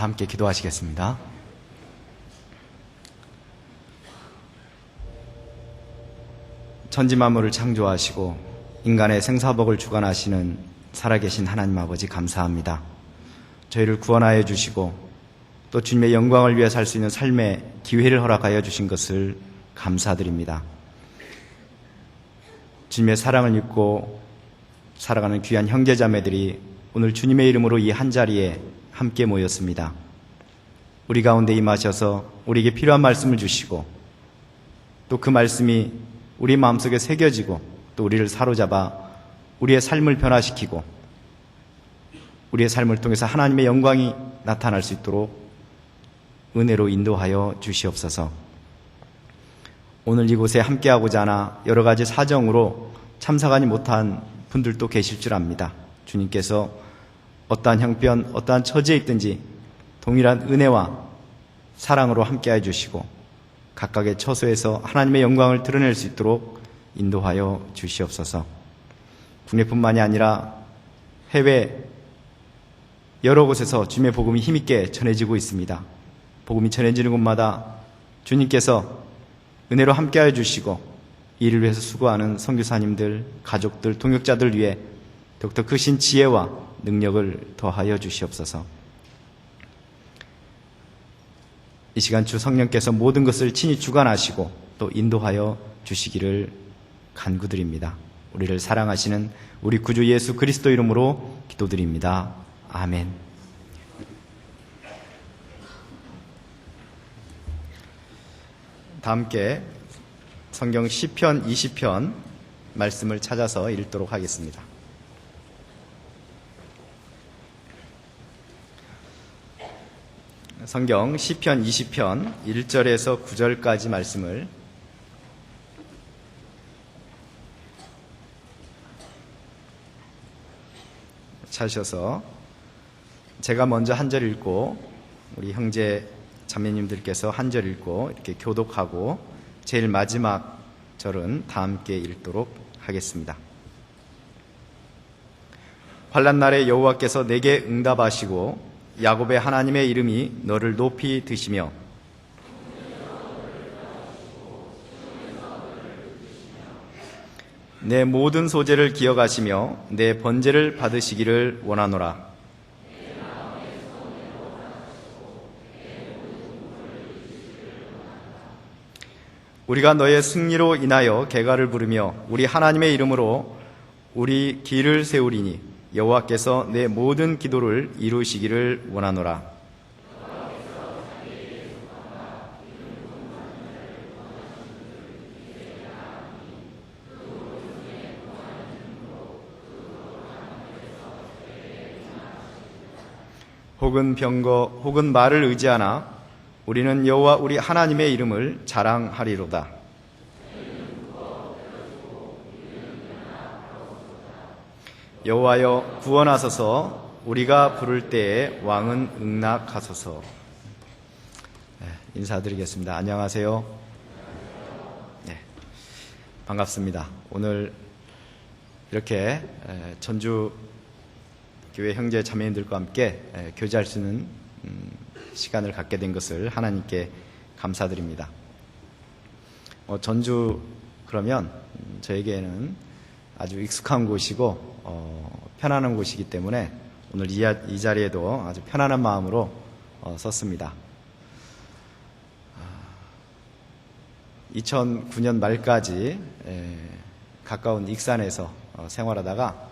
다 함께 기도하시겠습니다. 천지 만물을 창조하시고 인간의 생사복을 주관하시는 살아계신 하나님 아버지 감사합니다. 저희를 구원하여 주시고 또 주님의 영광을 위해 살 수 있는 삶의 기회를 허락하여 주신 것을 감사드립니다. 주님의 사랑을 믿고 살아가는 귀한 형제자매들이 오늘 주님의 이름으로 이 한자리에 함께 모였습니다. 우리 가운데 임하셔서 우리에게 필요한 말씀을 주시고 또 그 말씀이 우리 마음속에 새겨지고 또 우리를 사로잡아 우리의 삶을 변화시키고 우리의 삶을 통해서 하나님의 영광이 나타날 수 있도록 은혜로 인도하여 주시옵소서. 오늘 이곳에 함께하고자 하나 여러 가지 사정으로 참석하지 못한 분들도 계실 줄 압니다. 주님께서 어떠한 형편, 어떠한 처지에 있든지 동일한 은혜와 사랑으로 함께해 주시고 각각의 처소에서 하나님의 영광을 드러낼 수 있도록 인도하여 주시옵소서. 국내뿐만이 아니라 해외 여러 곳에서 주님의 복음이 힘있게 전해지고 있습니다. 복음이 전해지는 곳마다 주님께서 은혜로 함께하여 주시고 이를 위해서 수고하는 선교사님들, 가족들, 동역자들 위해 더욱더 크신 지혜와 능력을 더하여 주시옵소서. 이 시간 주 성령께서 모든 것을 친히 주관하시고 또 인도하여 주시기를 간구드립니다. 우리를 사랑하시는 우리 구주 예수 그리스도 이름으로 기도드립니다. 아멘. 다 함께 성경 시편 20편 말씀을 찾아서 읽도록 하겠습니다. 성경 시편 20편 1절에서 9절까지 말씀을 찾으셔서 제가 먼저 한 절 읽고 우리 형제 자매님들께서 한 절 읽고 이렇게 교독하고 제일 마지막 절은 다 함께 읽도록 하겠습니다. 환난 날에 여호와께서 내게 응답하시고 야곱의 하나님의 이름이 너를 높이 드시며 내 모든 소재를 기억하시며 내 번제를 받으시기를 원하노라. 우리가 너의 승리로 인하여 개가를 부르며 우리 하나님의 이름으로 우리 길을 세우리니 여호와께서 내 모든 기도를 이루시기를 원하노라. 혹은 병거 혹은 말을 의지하나 우리는 여호와 우리 하나님의 이름을 자랑하리로다. 여호와여 구원하소서. 우리가 부를 때에 왕은 응낙하소서. 인사드리겠습니다. 안녕하세요. 네, 반갑습니다. 오늘 이렇게 전주 교회 형제 자매님들과 함께 교제할 수 있는 시간을 갖게 된 것을 하나님께 감사드립니다. 전주 그러면 저에게는 아주 익숙한 곳이고 편안한 곳이기 때문에 오늘 이 자리에도 아주 편안한 마음으로 섰습니다. 2009년 말까지 가까운 익산에서 생활하다가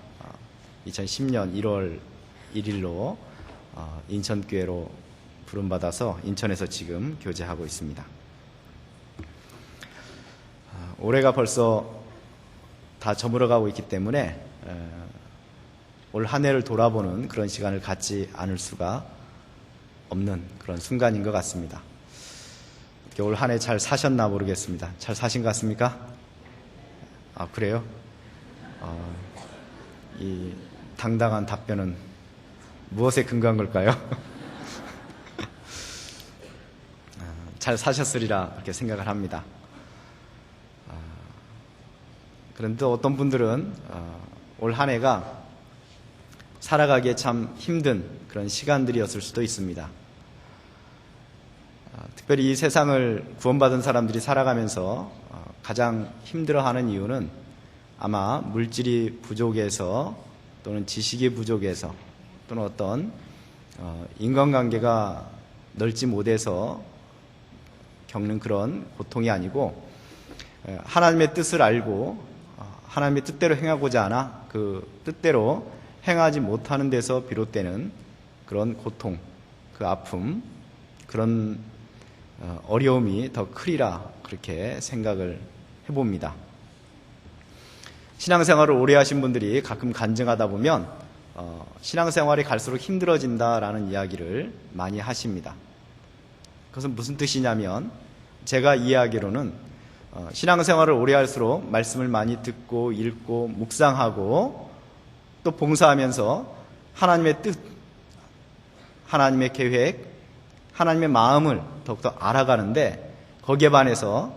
2010년 1월 1일로 인천교회로 부름받아서 인천에서 지금 교제하고 있습니다. 올해가 벌써 다 저물어가고 있기 때문에 올 한 해를 돌아보는 그런 시간을 갖지 않을 수가 없는 그런 순간인 것 같습니다. 올 한 해 잘 사셨나 모르겠습니다. 잘 사신 것 같습니까? 아, 그래요? 이 당당한 답변은 무엇에 근거한 걸까요? 잘 사셨으리라 그렇게 생각을 합니다. 그런데 어떤 분들은 올 한 해가 살아가기에 참 힘든 그런 시간들이었을 수도 있습니다. 특별히 이 세상을 구원받은 사람들이 살아가면서 가장 힘들어하는 이유는 아마 물질이 부족해서 또는 지식이 부족해서 또는 어떤 인간관계가 넓지 못해서 겪는 그런 고통이 아니고 하나님의 뜻을 알고 하나님의 뜻대로 행하고자 하나 그 뜻대로 행하지 못하는 데서 비롯되는 그런 고통, 그 아픔, 그런 어려움이 더 크리라 그렇게 생각을 해봅니다. 신앙생활을 오래 하신 분들이 가끔 간증하다 보면 신앙생활이 갈수록 힘들어진다라는 이야기를 많이 하십니다. 그것은 무슨 뜻이냐면 제가 이해하기로는 신앙생활을 오래 할수록 말씀을 많이 듣고 읽고 묵상하고 또 봉사하면서 하나님의 뜻, 하나님의 계획, 하나님의 마음을 더욱더 알아가는데 거기에 반해서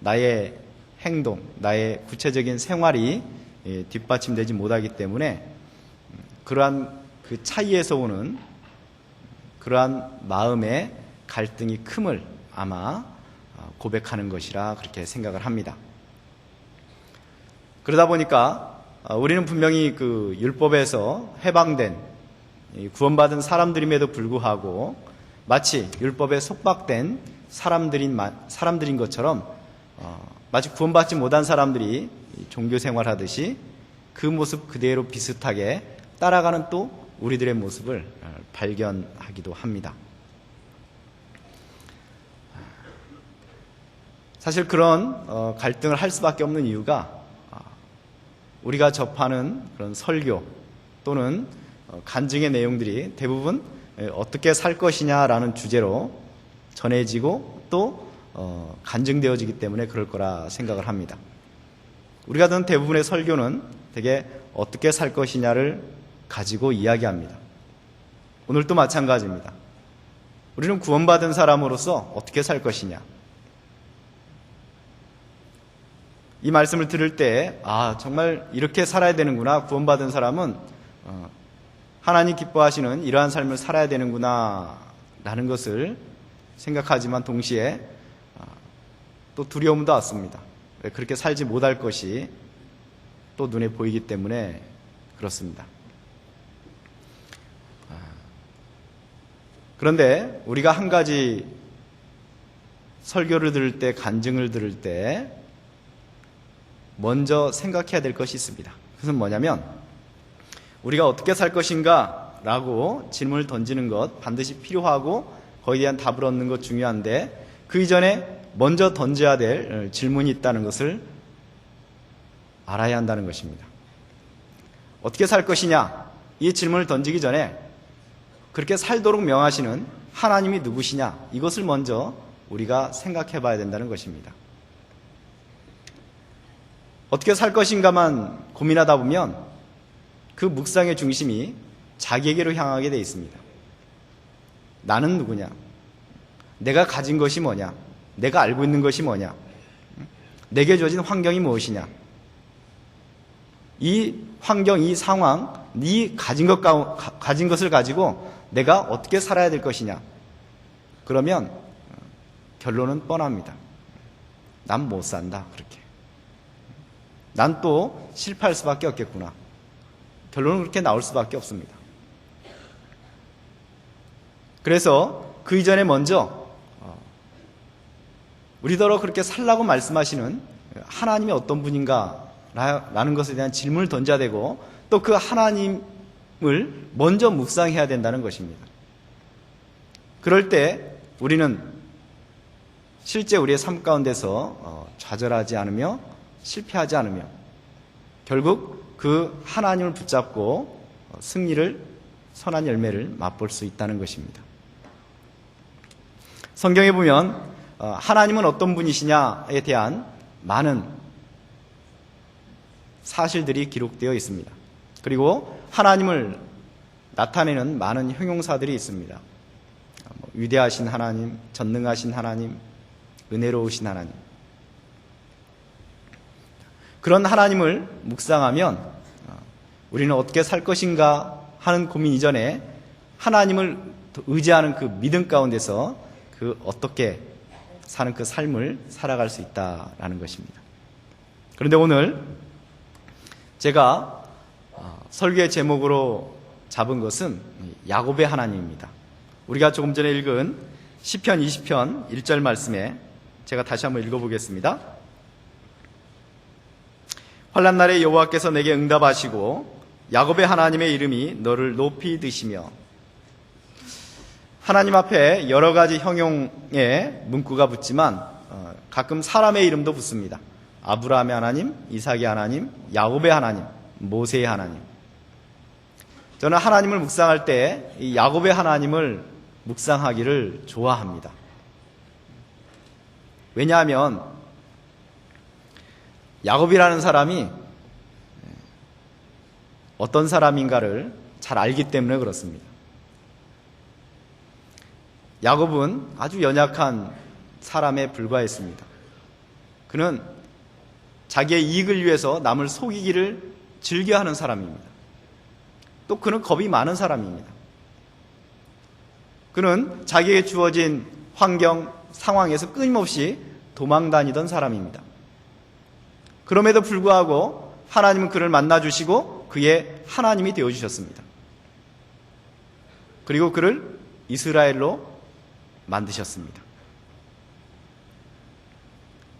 나의 행동, 나의 구체적인 생활이 뒷받침되지 못하기 때문에 그러한 그 차이에서 오는 그러한 마음의 갈등이 큼을 아마 고백하는 것이라 그렇게 생각을 합니다. 그러다 보니까 우리는 분명히 그 율법에서 해방된 구원받은 사람들임에도 불구하고 마치 율법에 속박된 사람들인 것처럼 마치 구원받지 못한 사람들이 종교 생활하듯이 그 모습 그대로 비슷하게 따라가는 또 우리들의 모습을 발견하기도 합니다. 사실 그런 갈등을 할 수밖에 없는 이유가 우리가 접하는 그런 설교 또는 간증의 내용들이 대부분 어떻게 살 것이냐라는 주제로 전해지고 또 간증되어지기 때문에 그럴 거라 생각을 합니다. 우리가 듣는 대부분의 설교는 되게 어떻게 살 것이냐를 가지고 이야기합니다. 오늘도 마찬가지입니다. 우리는 구원받은 사람으로서 어떻게 살 것이냐, 이 말씀을 들을 때 정말 이렇게 살아야 되는구나, 구원받은 사람은 하나님 기뻐하시는 이러한 삶을 살아야 되는구나 라는 것을 생각하지만 동시에 또 두려움도 왔습니다. 그렇게 살지 못할 것이 또 눈에 보이기 때문에 그렇습니다. 그런데 우리가 한 가지 설교를 들을 때, 간증을 들을 때 먼저 생각해야 될 것이 있습니다. 그것은 뭐냐면 우리가 어떻게 살 것인가 라고 질문을 던지는 것 반드시 필요하고 거기에 대한 답을 얻는 것 중요한데 그 이전에 먼저 던져야 될 질문이 있다는 것을 알아야 한다는 것입니다. 어떻게 살 것이냐, 이 질문을 던지기 전에 그렇게 살도록 명하시는 하나님이 누구시냐, 이것을 먼저 우리가 생각해 봐야 된다는 것입니다. 어떻게 살 것인가만 고민하다 보면 그 묵상의 중심이 자기에게로 향하게 되어 있습니다. 나는 누구냐? 내가 가진 것이 뭐냐? 내가 알고 있는 것이 뭐냐? 내게 주어진 환경이 무엇이냐? 이 환경, 이 상황, 네 가진 것을 가지고 내가 어떻게 살아야 될 것이냐? 그러면 결론은 뻔합니다. 난 못 산다, 그렇게. 난 또 실패할 수밖에 없겠구나. 결론은 그렇게 나올 수밖에 없습니다. 그래서 그 이전에 먼저 우리더러 그렇게 살라고 말씀하시는 하나님이 어떤 분인가 라는 것에 대한 질문을 던져야 되고 또 그 하나님을 먼저 묵상해야 된다는 것입니다. 그럴 때 우리는 실제 우리의 삶 가운데서 좌절하지 않으며 실패하지 않으며 결국 그 하나님을 붙잡고 승리를, 선한 열매를 맛볼 수 있다는 것입니다. 성경에 보면 하나님은 어떤 분이시냐에 대한 많은 사실들이 기록되어 있습니다. 그리고 하나님을 나타내는 많은 형용사들이 있습니다. 위대하신 하나님, 전능하신 하나님, 은혜로우신 하나님. 그런 하나님을 묵상하면 우리는 어떻게 살 것인가 하는 고민 이전에 하나님을 의지하는 그 믿음 가운데서 그 어떻게 사는 그 삶을 살아갈 수 있다라는 것입니다. 그런데 오늘 제가 설교의 제목으로 잡은 것은 야곱의 하나님입니다. 우리가 조금 전에 읽은 시편 20편 1절 말씀에 제가 다시 한번 읽어보겠습니다. 환난 날에 여호와께서 내게 응답하시고 야곱의 하나님의 이름이 너를 높이 드시며. 하나님 앞에 여러 가지 형용의 문구가 붙지만 가끔 사람의 이름도 붙습니다. 아브라함의 하나님, 이삭의 하나님, 야곱의 하나님, 모세의 하나님. 저는 하나님을 묵상할 때 이 야곱의 하나님을 묵상하기를 좋아합니다. 왜냐하면 야곱이라는 사람이 어떤 사람인가를 잘 알기 때문에 그렇습니다. 야곱은 아주 연약한 사람에 불과했습니다. 그는 자기의 이익을 위해서 남을 속이기를 즐겨하는 사람입니다. 또 그는 겁이 많은 사람입니다. 그는 자기에게 주어진 환경, 상황에서 끊임없이 도망다니던 사람입니다. 그럼에도 불구하고 하나님은 그를 만나주시고 그의 하나님이 되어주셨습니다. 그리고 그를 이스라엘로 만드셨습니다.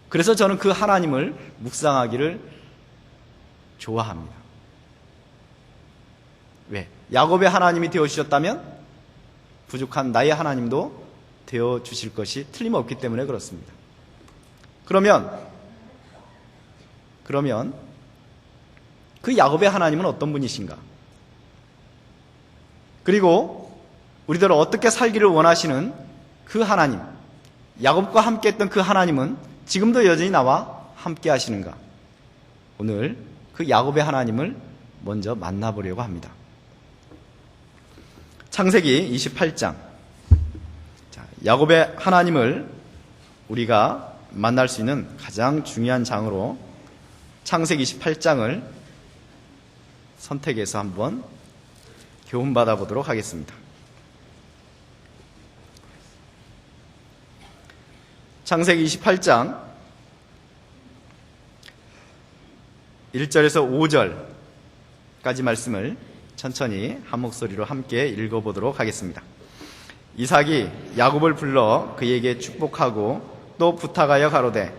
그래서 저는 그 하나님을 묵상하기를 좋아합니다. 왜? 야곱의 하나님이 되어주셨다면 부족한 나의 하나님도 되어주실 것이 틀림없기 때문에 그렇습니다. 그러면 그 야곱의 하나님은 어떤 분이신가? 그리고 우리들은 어떻게 살기를 원하시는 그 하나님, 야곱과 함께 했던 그 하나님은 지금도 여전히 나와 함께 하시는가? 오늘 그 야곱의 하나님을 먼저 만나보려고 합니다. 창세기 28장. 야곱의 하나님을 우리가 만날 수 있는 가장 중요한 장으로 창세기 28장을 선택해서 한번 교훈받아 보도록 하겠습니다. 창세기 28장 1절에서 5절까지 말씀을 천천히 한 목소리로 함께 읽어보도록 하겠습니다. 이삭이 야곱을 불러 그에게 축복하고 또 부탁하여 가로되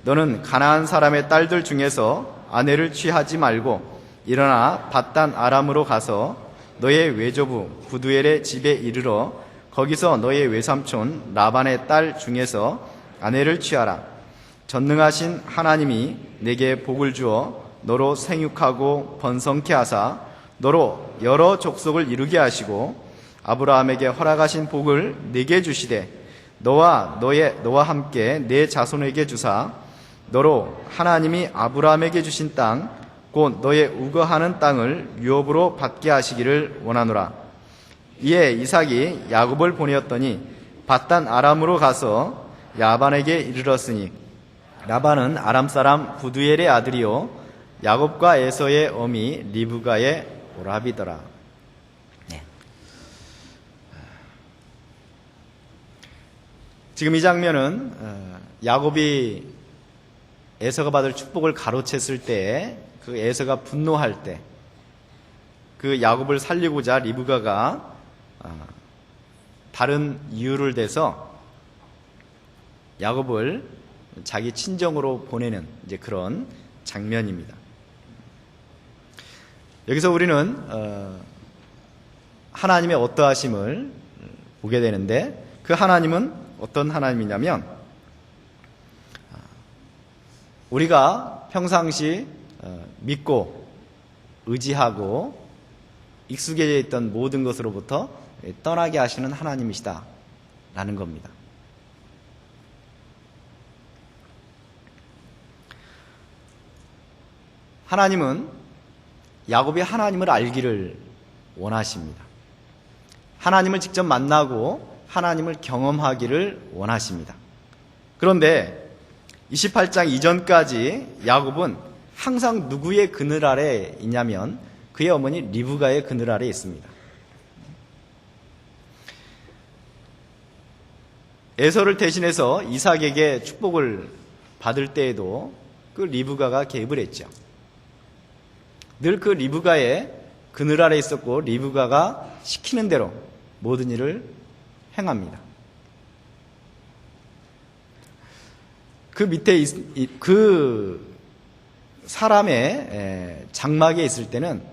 너는 가나안 사람의 딸들 중에서 아내를 취하지 말고 일어나 밧단 아람으로 가서 너의 외조부 부두엘의 집에 이르러 거기서 너의 외삼촌 라반의 딸 중에서 아내를 취하라. 전능하신 하나님이 내게 복을 주어 너로 생육하고 번성케 하사 너로 여러 족속을 이루게 하시고 아브라함에게 허락하신 복을 내게 주시되 너와 함께 내 자손에게 주사 너로 하나님이 아브라함에게 주신 땅 곧 너의 우거하는 땅을 유업으로 받게 하시기를 원하노라. 이에 이삭이 야곱을 보내었더니 밧단 아람으로 가서 라반에게 이르렀으니 라반은 아람 사람 부두엘의 아들이요 야곱과 에서의 어미 리브가의 오라비더라. 지금 이 장면은 야곱이 에서가 받을 축복을 가로챘을 때, 그 에서가 분노할 때, 그 야곱을 살리고자 리브가가 다른 이유를 대서 야곱을 자기 친정으로 보내는 이제 그런 장면입니다. 여기서 우리는 하나님의 어떠하심을 보게 되는데, 그 하나님은 어떤 하나님이냐면 우리가 평상시 믿고 의지하고 익숙해져 있던 모든 것으로부터 떠나게 하시는 하나님이시다 라는 겁니다. 하나님은 야곱이 하나님을 알기를 원하십니다. 하나님을 직접 만나고 하나님을 경험하기를 원하십니다. 그런데 28장 이전까지 야곱은 항상 누구의 그늘 아래 있냐면 그의 어머니 리브가의 그늘 아래 있습니다. 에서를 대신해서 이삭에게 축복을 받을 때에도 그 리브가가 개입을 했죠. 늘 그 리브가의 그늘 아래 있었고 리브가가 시키는 대로 모든 일을 행합니다. 그 밑에 그 사람의 장막에 있을 때는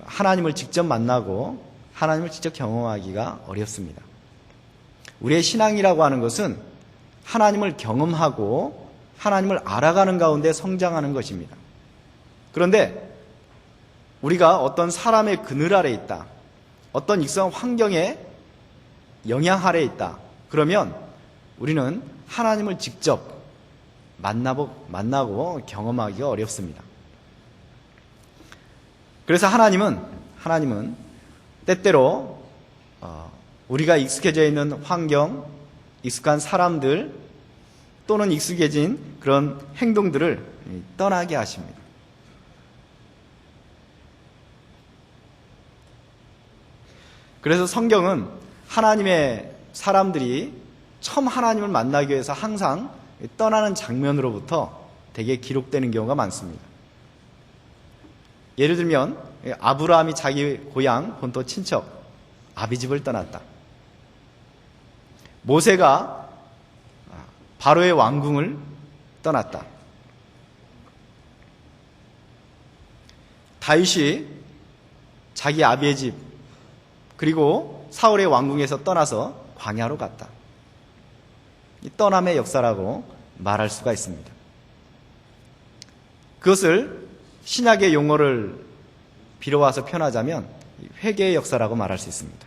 하나님을 직접 만나고 하나님을 직접 경험하기가 어렵습니다. 우리의 신앙이라고 하는 것은 하나님을 경험하고 하나님을 알아가는 가운데 성장하는 것입니다. 그런데 우리가 어떤 사람의 그늘 아래 있다, 어떤 익숙한 환경에 영향 아래 있다, 그러면 우리는 하나님을 직접 만나고 경험하기가 어렵습니다. 그래서 하나님은 때때로 우리가 익숙해져 있는 환경, 익숙한 사람들 또는 익숙해진 그런 행동들을 떠나게 하십니다. 그래서 성경은 하나님의 사람들이 처음 하나님을 만나기 위해서 항상 떠나는 장면으로부터 되게 기록되는 경우가 많습니다. 예를 들면 아브라함이 자기 고향 본토 친척 아비집을 떠났다. 모세가 바로의 왕궁을 떠났다. 다윗이 자기 아비의 집 그리고 사울의 왕궁에서 떠나서 광야로 갔다. 이 떠남의 역사라고 말할 수가 있습니다. 그것을 신약의 용어를 빌어와서 표현하자면 회개의 역사라고 말할 수 있습니다.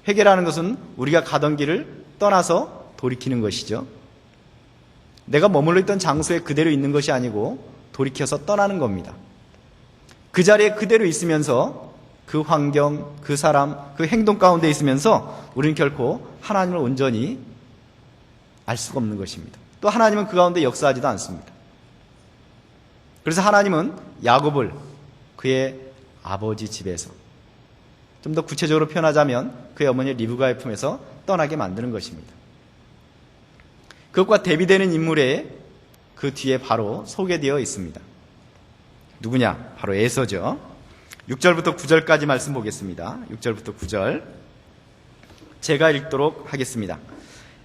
회개라는 것은 우리가 가던 길을 떠나서 돌이키는 것이죠. 내가 머물러 있던 장소에 그대로 있는 것이 아니고 돌이켜서 떠나는 겁니다. 그 자리에 그대로 있으면서 그 환경, 그 사람, 그 행동 가운데 있으면서 우리는 결코 하나님을 온전히 알 수가 없는 것입니다. 또 하나님은 그 가운데 역사하지도 않습니다. 그래서 하나님은 야곱을 그의 아버지 집에서, 좀 더 구체적으로 표현하자면 그의 어머니 리브가의 품에서 떠나게 만드는 것입니다. 그것과 대비되는 인물에 그 뒤에 바로 소개되어 있습니다. 누구냐? 바로 에서죠. 6절부터 9절까지 말씀 보겠습니다. 6절부터 9절 제가 읽도록 하겠습니다.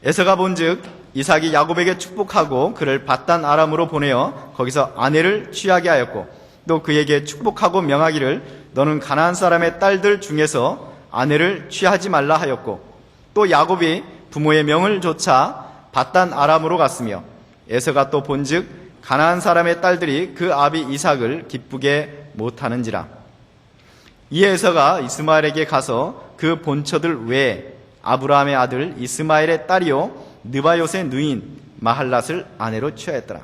에서가 본즉 이삭이 야곱에게 축복하고 그를 밧단 아람으로 보내어 거기서 아내를 취하게 하였고 또 그에게 축복하고 명하기를 너는 가나안 사람의 딸들 중에서 아내를 취하지 말라 하였고 또 야곱이 부모의 명을 조차 밧단 아람으로 갔으며 에서가 또 본즉 가나안 사람의 딸들이 그 아비 이삭을 기쁘게 못하는지라. 이 에서가 이스마엘에게 가서 그 본처들 외에 아브라함의 아들 이스마엘의 딸이요 느바요의 누인 마할랏을 아내로 취하였더라.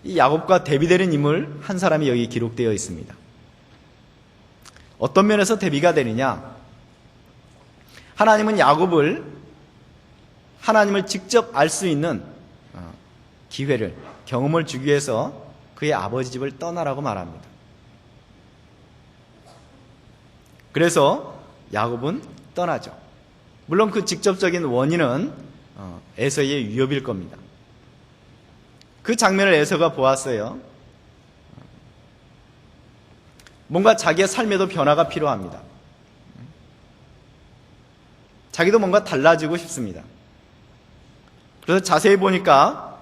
이 야곱과 대비되는 인물 한 사람이 여기 기록되어 있습니다. 어떤 면에서 대비가 되느냐? 하나님은 야곱을 하나님을 직접 알 수 있는 기회를, 경험을 주기 위해서 그의 아버지 집을 떠나라고 말합니다. 그래서 야곱은 떠나죠. 물론 그 직접적인 원인은 에서의 위협일 겁니다. 그 장면을 에서가 보았어요. 뭔가 자기의 삶에도 변화가 필요합니다. 자기도 뭔가 달라지고 싶습니다. 그래서 자세히 보니까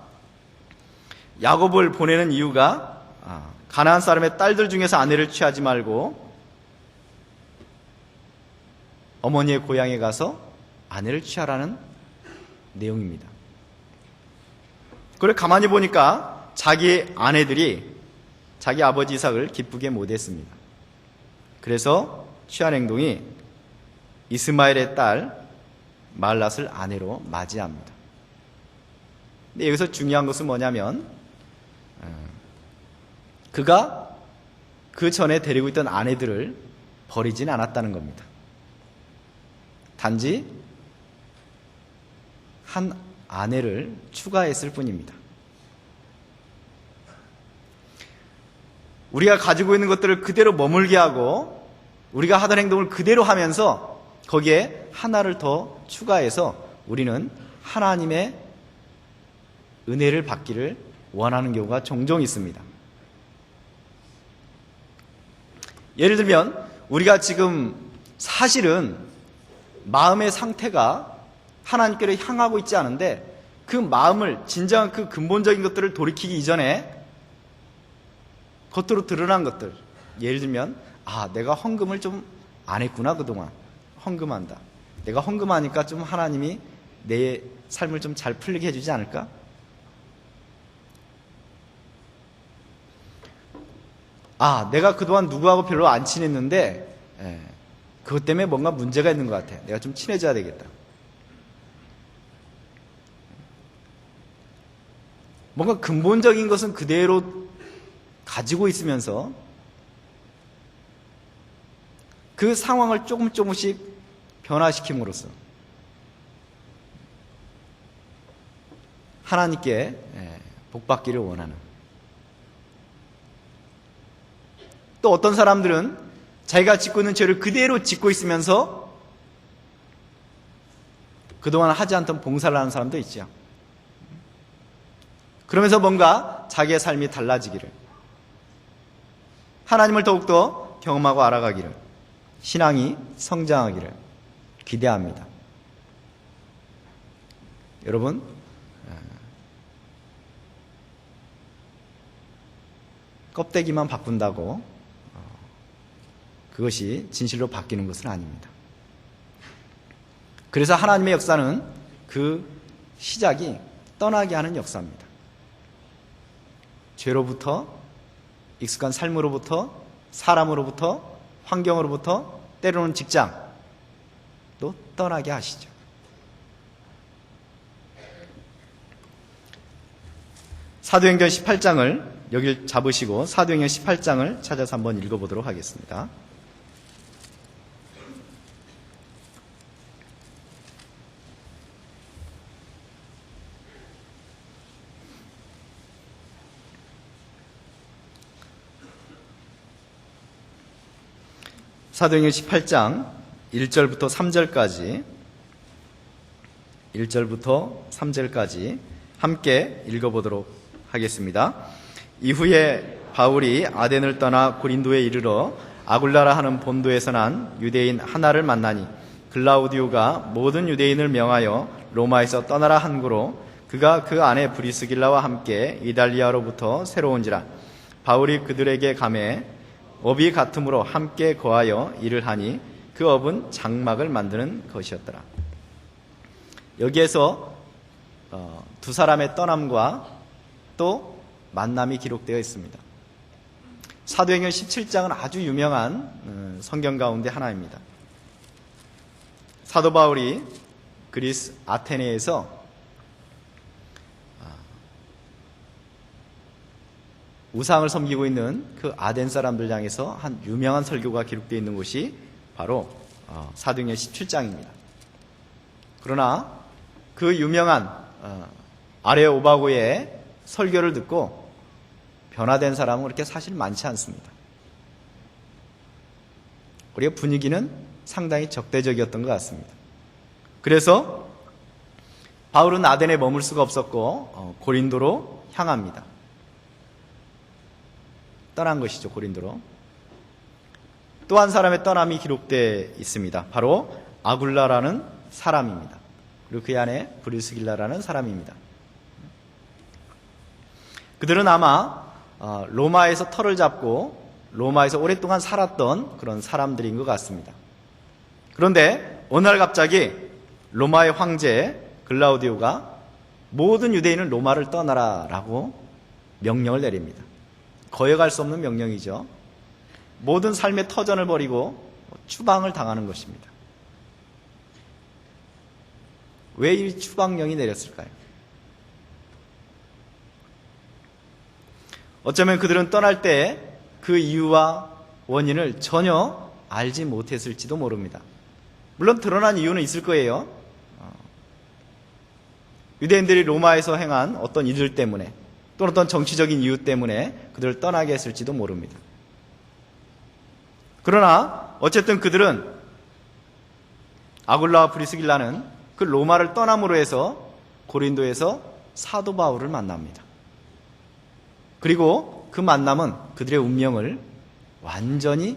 야곱을 보내는 이유가 가나안 사람의 딸들 중에서 아내를 취하지 말고 어머니의 고향에 가서 아내를 취하라는 내용입니다. 그걸 가만히 보니까 자기 아내들이 자기 아버지 이삭을 기쁘게 못했습니다. 그래서 취한 행동이 이스마엘의 딸 마할랏을 아내로 맞이합니다. 근데 여기서 중요한 것은 뭐냐면 그가 그 전에 데리고 있던 아내들을 버리진 않았다는 겁니다. 단지 한 아내를 추가했을 뿐입니다. 우리가 가지고 있는 것들을 그대로 머물게 하고 우리가 하던 행동을 그대로 하면서 거기에 하나를 더 추가해서 우리는 하나님의 은혜를 받기를 원하는 경우가 종종 있습니다. 예를 들면 우리가 지금 사실은 마음의 상태가 하나님께로 향하고 있지 않은데 그 마음을 진정한 그 근본적인 것들을 돌이키기 이전에 겉으로 드러난 것들, 예를 들면 내가 헌금을 좀 안 했구나, 그동안 헌금한다. 내가 헌금하니까 좀 하나님이 내 삶을 좀 잘 풀리게 해주지 않을까? 내가 그동안 누구하고 별로 안 친했는데 그것 때문에 뭔가 문제가 있는 것 같아. 내가 좀 친해져야 되겠다. 뭔가 근본적인 것은 그대로 가지고 있으면서 그 상황을 조금씩 변화시킴으로써 하나님께 복받기를 원하는, 또 어떤 사람들은 자기가 짓고 있는 죄를 그대로 짓고 있으면서 그동안 하지 않던 봉사를 하는 사람도 있죠. 그러면서 뭔가 자기의 삶이 달라지기를, 하나님을 더욱더 경험하고 알아가기를, 신앙이 성장하기를 기대합니다. 여러분, 껍데기만 바꾼다고 그것이 진실로 바뀌는 것은 아닙니다. 그래서 하나님의 역사는 그 시작이 떠나게 하는 역사입니다. 죄로부터, 익숙한 삶으로부터, 사람으로부터, 환경으로부터, 때로는 직장도 떠나게 하시죠. 사도행전 18장을 여길 잡으시고 사도행전 18장을 찾아서 한번 읽어보도록 하겠습니다. 사도행전 18장 1절부터 3절까지 함께 읽어보도록 하겠습니다. 이후에 바울이 아덴을 떠나 고린도에 이르러 아굴라라 하는 본도에서 난 유대인 하나를 만나니 글라우디오가 모든 유대인을 명하여 로마에서 떠나라 한구로 그가 그 안에 브리스길라와 함께 이달리아로부터 새로 온지라. 바울이 그들에게 가매 업이 같음으로 함께 거하여 일을 하니 그 업은 장막을 만드는 것이었더라. 여기에서 두 사람의 떠남과 또 만남이 기록되어 있습니다. 사도행전 17장은 아주 유명한 성경 가운데 하나입니다. 사도 바울이 그리스 아테네에서 우상을 섬기고 있는 그 아덴 사람들 향해서 한 유명한 설교가 기록되어 있는 곳이 바로 사도행전 17장입니다. 그러나 그 유명한 아레오바고의 설교를 듣고 변화된 사람은 그렇게 사실 많지 않습니다. 우리가 분위기는 상당히 적대적이었던 것 같습니다. 그래서 바울은 아덴에 머물 수가 없었고 고린도로 향합니다. 떠난 것이죠, 고린도로. 또 한 사람의 떠남이 기록되어 있습니다. 바로 아굴라라는 사람입니다. 그리고 그 안에 브리스길라라는 사람입니다. 그들은 아마 로마에서 터를 잡고 로마에서 오랫동안 살았던 그런 사람들인 것 같습니다. 그런데 어느 날 갑자기 로마의 황제 글라우디오가 모든 유대인은 로마를 떠나라라고 명령을 내립니다. 거역할 수 없는 명령이죠. 모든 삶의 터전을 버리고 추방을 당하는 것입니다. 왜 이 추방령이 내렸을까요? 어쩌면 그들은 떠날 때 그 이유와 원인을 전혀 알지 못했을지도 모릅니다. 물론 드러난 이유는 있을 거예요. 유대인들이 로마에서 행한 어떤 일들 때문에 또는 어떤 정치적인 이유 때문에 그들을 떠나게 했을지도 모릅니다. 그러나 어쨌든 그들은 아굴라와 브리스길라는 그 로마를 떠남으로 해서 고린도에서 사도 바울을 만납니다. 그리고 그 만남은 그들의 운명을 완전히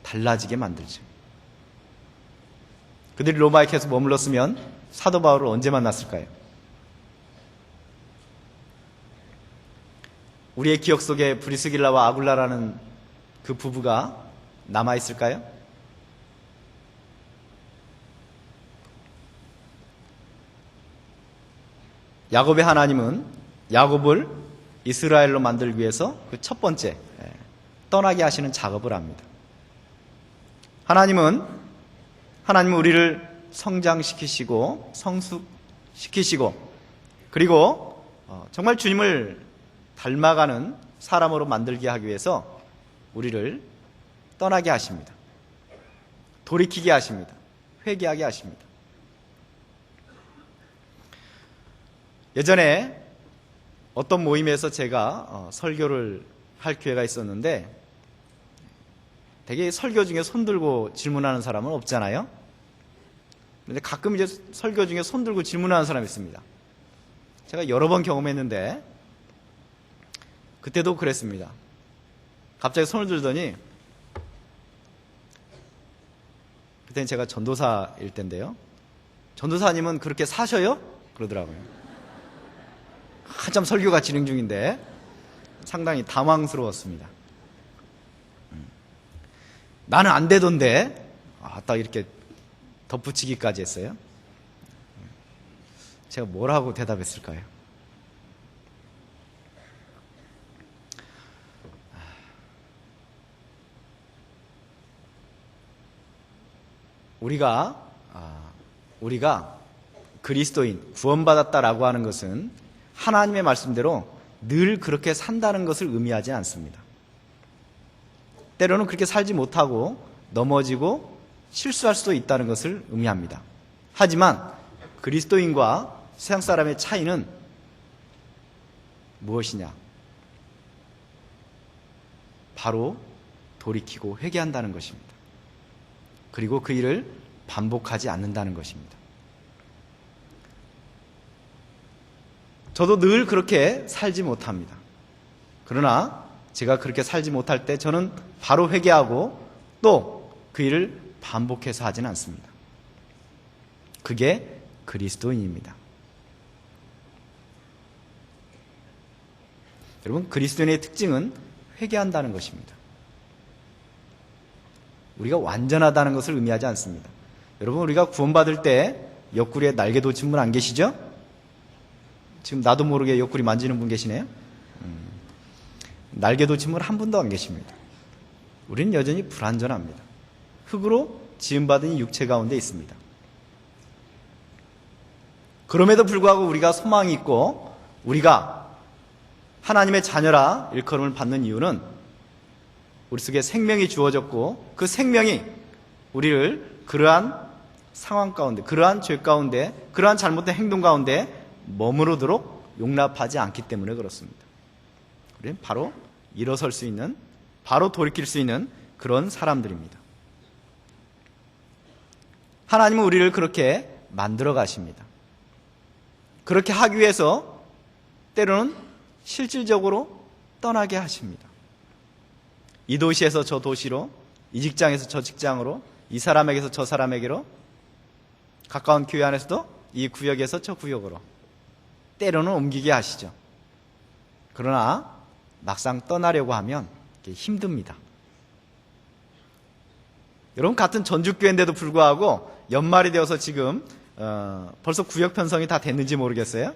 달라지게 만들죠. 그들이 로마에 계속 머물렀으면 사도 바울을 언제 만났을까요? 우리의 기억 속에 브리스길라와 아굴라라는 그 부부가 남아있을까요? 야곱의 하나님은 야곱을 이스라엘로 만들기 위해서 그 첫 번째 떠나게 하시는 작업을 합니다. 하나님은 우리를 성장시키시고 성숙시키시고 그리고 정말 주님을 닮아가는 사람으로 만들게 하기 위해서 우리를 떠나게 하십니다. 돌이키게 하십니다. 회개하게 하십니다. 예전에 어떤 모임에서 제가 설교를 할 기회가 있었는데 되게 설교 중에 손 들고 질문하는 사람은 없잖아요. 그런데 가끔 이제 설교 중에 손 들고 질문하는 사람이 있습니다. 제가 여러 번 경험했는데 그때도 그랬습니다. 갑자기 손을 들더니 그때는 제가 전도사일 텐데요. 전도사님은 그렇게 사셔요? 그러더라고요. 한참 설교가 진행 중인데 상당히 당황스러웠습니다. 나는 안 되던데 딱 이렇게 덧붙이기까지 했어요. 제가 뭐라고 대답했을까요? 우리가 그리스도인, 구원받았다라고 하는 것은 하나님의 말씀대로 늘 그렇게 산다는 것을 의미하지 않습니다. 때로는 그렇게 살지 못하고 넘어지고 실수할 수도 있다는 것을 의미합니다. 하지만 그리스도인과 세상 사람의 차이는 무엇이냐? 바로 돌이키고 회개한다는 것입니다. 그리고 그 일을 반복하지 않는다는 것입니다. 저도 늘 그렇게 살지 못합니다. 그러나 제가 그렇게 살지 못할 때 저는 바로 회개하고 또 그 일을 반복해서 하지는 않습니다. 그게 그리스도인입니다. 여러분, 그리스도인의 특징은 회개한다는 것입니다. 우리가 완전하다는 것을 의미하지 않습니다. 여러분, 우리가 구원받을 때 옆구리에 날개 돋친 분 안 계시죠? 지금 나도 모르게 옆구리 만지는 분 계시네요. 날개 돋친 분 한 분도 안 계십니다. 우리는 여전히 불완전합니다. 흙으로 지음받은 육체 가운데 있습니다. 그럼에도 불구하고 우리가 소망이 있고 우리가 하나님의 자녀라 일컬음을 받는 이유는 우리 속에 생명이 주어졌고 그 생명이 우리를 그러한 상황 가운데, 그러한 죄 가운데, 그러한 잘못된 행동 가운데 머무르도록 용납하지 않기 때문에 그렇습니다. 우리는 바로 일어설 수 있는, 바로 돌이킬 수 있는 그런 사람들입니다. 하나님은 우리를 그렇게 만들어 가십니다. 그렇게 하기 위해서 때로는 실질적으로 떠나게 하십니다. 이 도시에서 저 도시로, 이 직장에서 저 직장으로, 이 사람에게서 저 사람에게로, 가까운 교회 안에서도 이 구역에서 저 구역으로 때로는 옮기게 하시죠. 그러나 막상 떠나려고 하면 힘듭니다. 여러분, 같은 전주교회인데도 불구하고 연말이 되어서 지금 벌써 구역 편성이 다 됐는지 모르겠어요.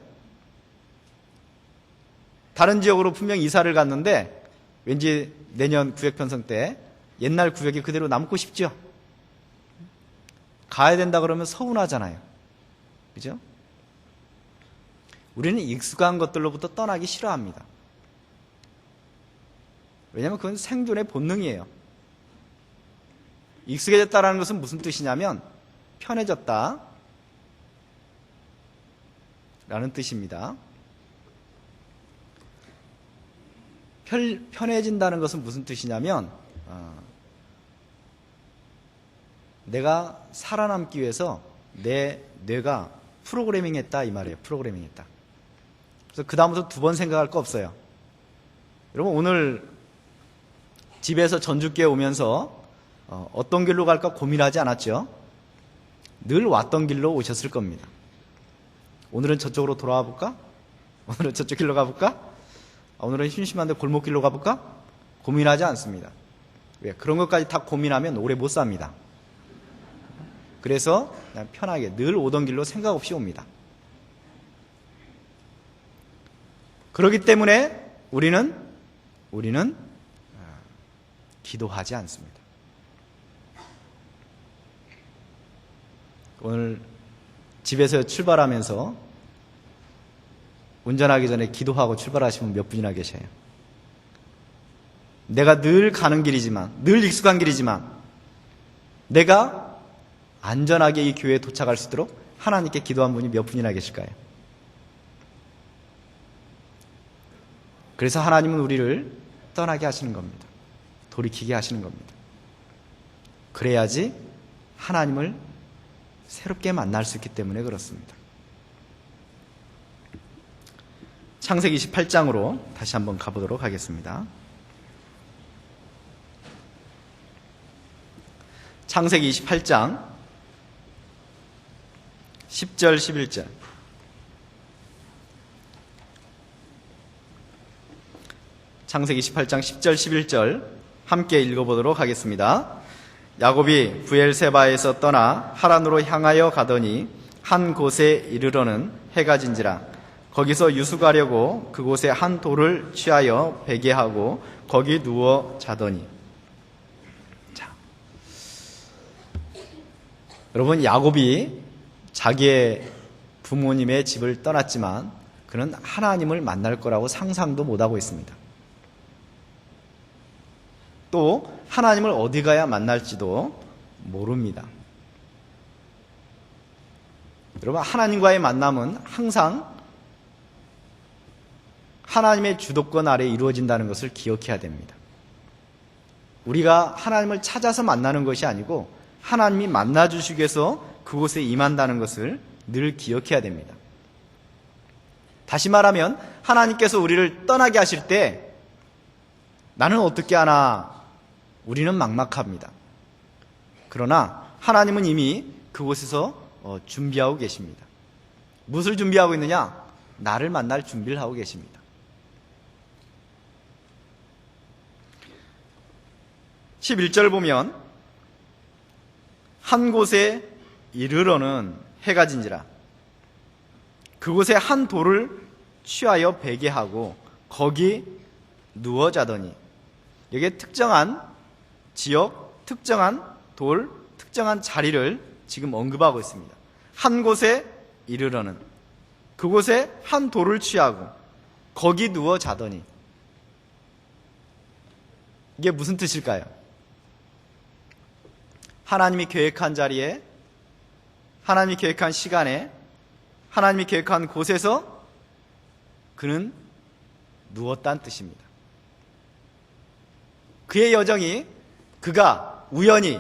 다른 지역으로 분명 이사를 갔는데 왠지 내년 구역 편성 때 옛날 구역이 그대로 남고 싶죠. 가야 된다 그러면 서운하잖아요. 그죠? 우리는 익숙한 것들로부터 떠나기 싫어합니다. 왜냐하면 그건 생존의 본능이에요. 익숙해졌다는 것은 무슨 뜻이냐면 편해졌다 라는 뜻입니다. 편해진다는 것은 무슨 뜻이냐면 내가 살아남기 위해서 내 뇌가 프로그래밍 했다 이 말이에요. 프로그래밍 했다. 그래서 그 다음부터 두 번 생각할 거 없어요. 여러분 오늘 집에서 전주교회 오면서 어떤 길로 갈까 고민하지 않았죠? 늘 왔던 길로 오셨을 겁니다. 오늘은 저쪽으로 돌아와 볼까? 오늘은 저쪽 길로 가볼까? 오늘은 심심한데 골목길로 가볼까? 고민하지 않습니다. 왜? 그런 것까지 다 고민하면 오래 못 삽니다. 그래서 그냥 편하게 늘 오던 길로 생각 없이 옵니다. 그렇기 때문에 우리는 기도하지 않습니다. 오늘 집에서 출발하면서 운전하기 전에 기도하고 출발하시면 몇 분이나 계셔요? 내가 늘 가는 길이지만, 늘 익숙한 길이지만 내가 안전하게 이 교회에 도착할 수 있도록 하나님께 기도한 분이 몇 분이나 계실까요? 그래서 하나님은 우리를 떠나게 하시는 겁니다. 돌이키게 하시는 겁니다. 그래야지 하나님을 새롭게 만날 수 있기 때문에 그렇습니다. 창세기 28장으로 다시 한번 가보도록 하겠습니다. 창세기 28장 10절 11절 창세기 28장 10절 11절 함께 읽어보도록 하겠습니다. 야곱이 브엘세바에서 떠나 하란으로 향하여 가더니 한 곳에 이르러는 해가 진지라. 거기서 유숙하려고 그곳에 한 돌을 취하여 베게 하고 거기 누워 자더니. 자, 여러분 야곱이 자기의 부모님의 집을 떠났지만 그는 하나님을 만날 거라고 상상도 못하고 있습니다. 또 하나님을 어디 가야 만날지도 모릅니다. 여러분 하나님과의 만남은 항상 하나님의 주도권 아래 이루어진다는 것을 기억해야 됩니다. 우리가 하나님을 찾아서 만나는 것이 아니고 하나님이 만나주시기 위해서 그곳에 임한다는 것을 늘 기억해야 됩니다. 다시 말하면 하나님께서 우리를 떠나게 하실 때 나는 어떻게 하나 우리는 막막합니다. 그러나 하나님은 이미 그곳에서 준비하고 계십니다. 무엇을 준비하고 있느냐? 나를 만날 준비를 하고 계십니다. 11절 보면 한 곳에 이르러는 해가 진지라. 그곳에 한 돌을 취하여 베게 하고 거기 누워 자더니. 여기에 특정한 지역, 특정한 돌, 특정한 자리를 지금 언급하고 있습니다. 한 곳에 이르러는, 그곳에 한 돌을 취하고 거기 누워 자더니. 이게 무슨 뜻일까요? 하나님이 계획한 자리에, 하나님이 계획한 시간에, 하나님이 계획한 곳에서 그는 누웠다는 뜻입니다. 그의 여정이 그가 우연히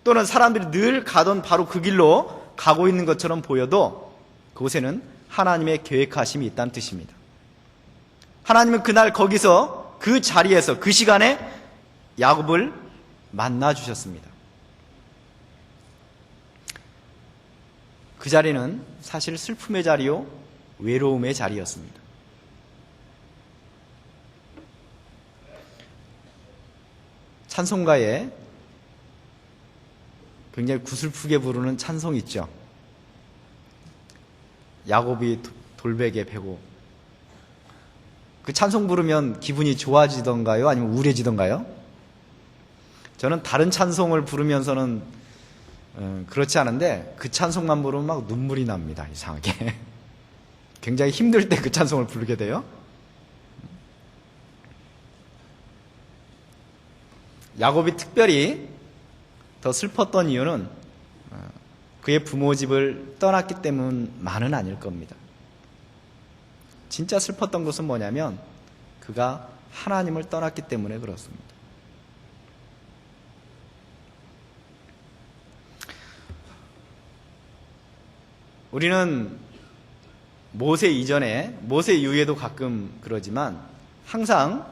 또는 사람들이 늘 가던 바로 그 길로 가고 있는 것처럼 보여도 그곳에는 하나님의 계획하심이 있다는 뜻입니다. 하나님은 그날 거기서 그 자리에서 그 시간에 야곱을 만나 주셨습니다. 그 자리는 사실 슬픔의 자리요 외로움의 자리였습니다. 찬송가에 굉장히 구슬프게 부르는 찬송이 있죠. 야곱이 돌베개 베고. 그 찬송 부르면 기분이 좋아지던가요? 아니면 우울해지던가요? 저는 다른 찬송을 부르면서는 그렇지 않은데 그 찬송만 부르면 막 눈물이 납니다. 이상하게. 굉장히 힘들 때 그 찬송을 부르게 돼요. 야곱이 특별히 더 슬펐던 이유는 그의 부모 집을 떠났기 때문만은 아닐 겁니다. 진짜 슬펐던 것은 뭐냐면 그가 하나님을 떠났기 때문에 그렇습니다. 우리는 모세 이전에, 모세 이후에도 가끔 그러지만 항상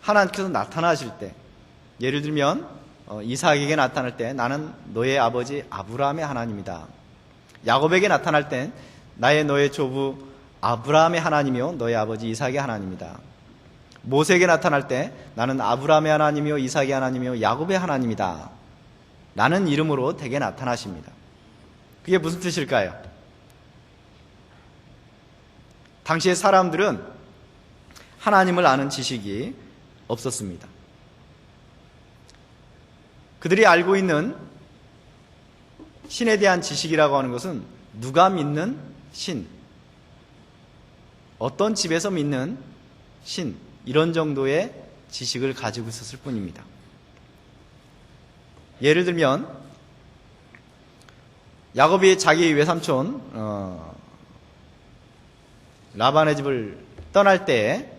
하나님께서 나타나실 때, 예를 들면 이삭에게 나타날 때 나는 너의 아버지 아브라함의 하나님이다. 야곱에게 나타날 땐 나의 너의 조부 아브라함의 하나님이요 너의 아버지 이삭의 하나님이다. 모세에게 나타날 때 나는 아브라함의 하나님이요 이삭의 하나님이요 야곱의 하나님이다 라는 이름으로 대개 나타나십니다. 그게 무슨 뜻일까요? 당시의 사람들은 하나님을 아는 지식이 없었습니다. 그들이 알고 있는 신에 대한 지식이라고 하는 것은 누가 믿는 신, 어떤 집에서 믿는 신, 이런 정도의 지식을 가지고 있었을 뿐입니다. 예를 들면 야곱이 자기 외삼촌 라반의 집을 떠날 때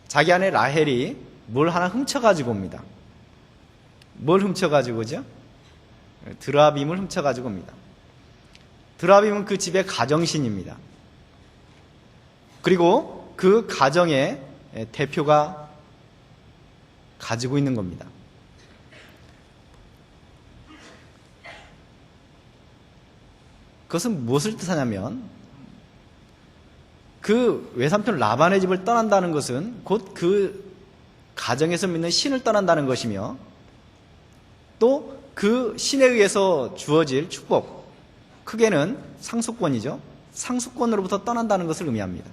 자기 아내 라헬이 뭘 하나 훔쳐가지고 옵니다. 뭘 훔쳐가지고 오죠? 드라빔을 훔쳐가지고 옵니다. 드라빔은 그 집의 가정신입니다. 그리고 그 가정의 대표가 가지고 있는 겁니다. 그것은 무엇을 뜻하냐면 그 외삼촌 라반의 집을 떠난다는 것은 곧 그 가정에서 믿는 신을 떠난다는 것이며 또 그 신에 의해서 주어질 축복, 크게는 상속권이죠. 상속권으로부터 떠난다는 것을 의미합니다.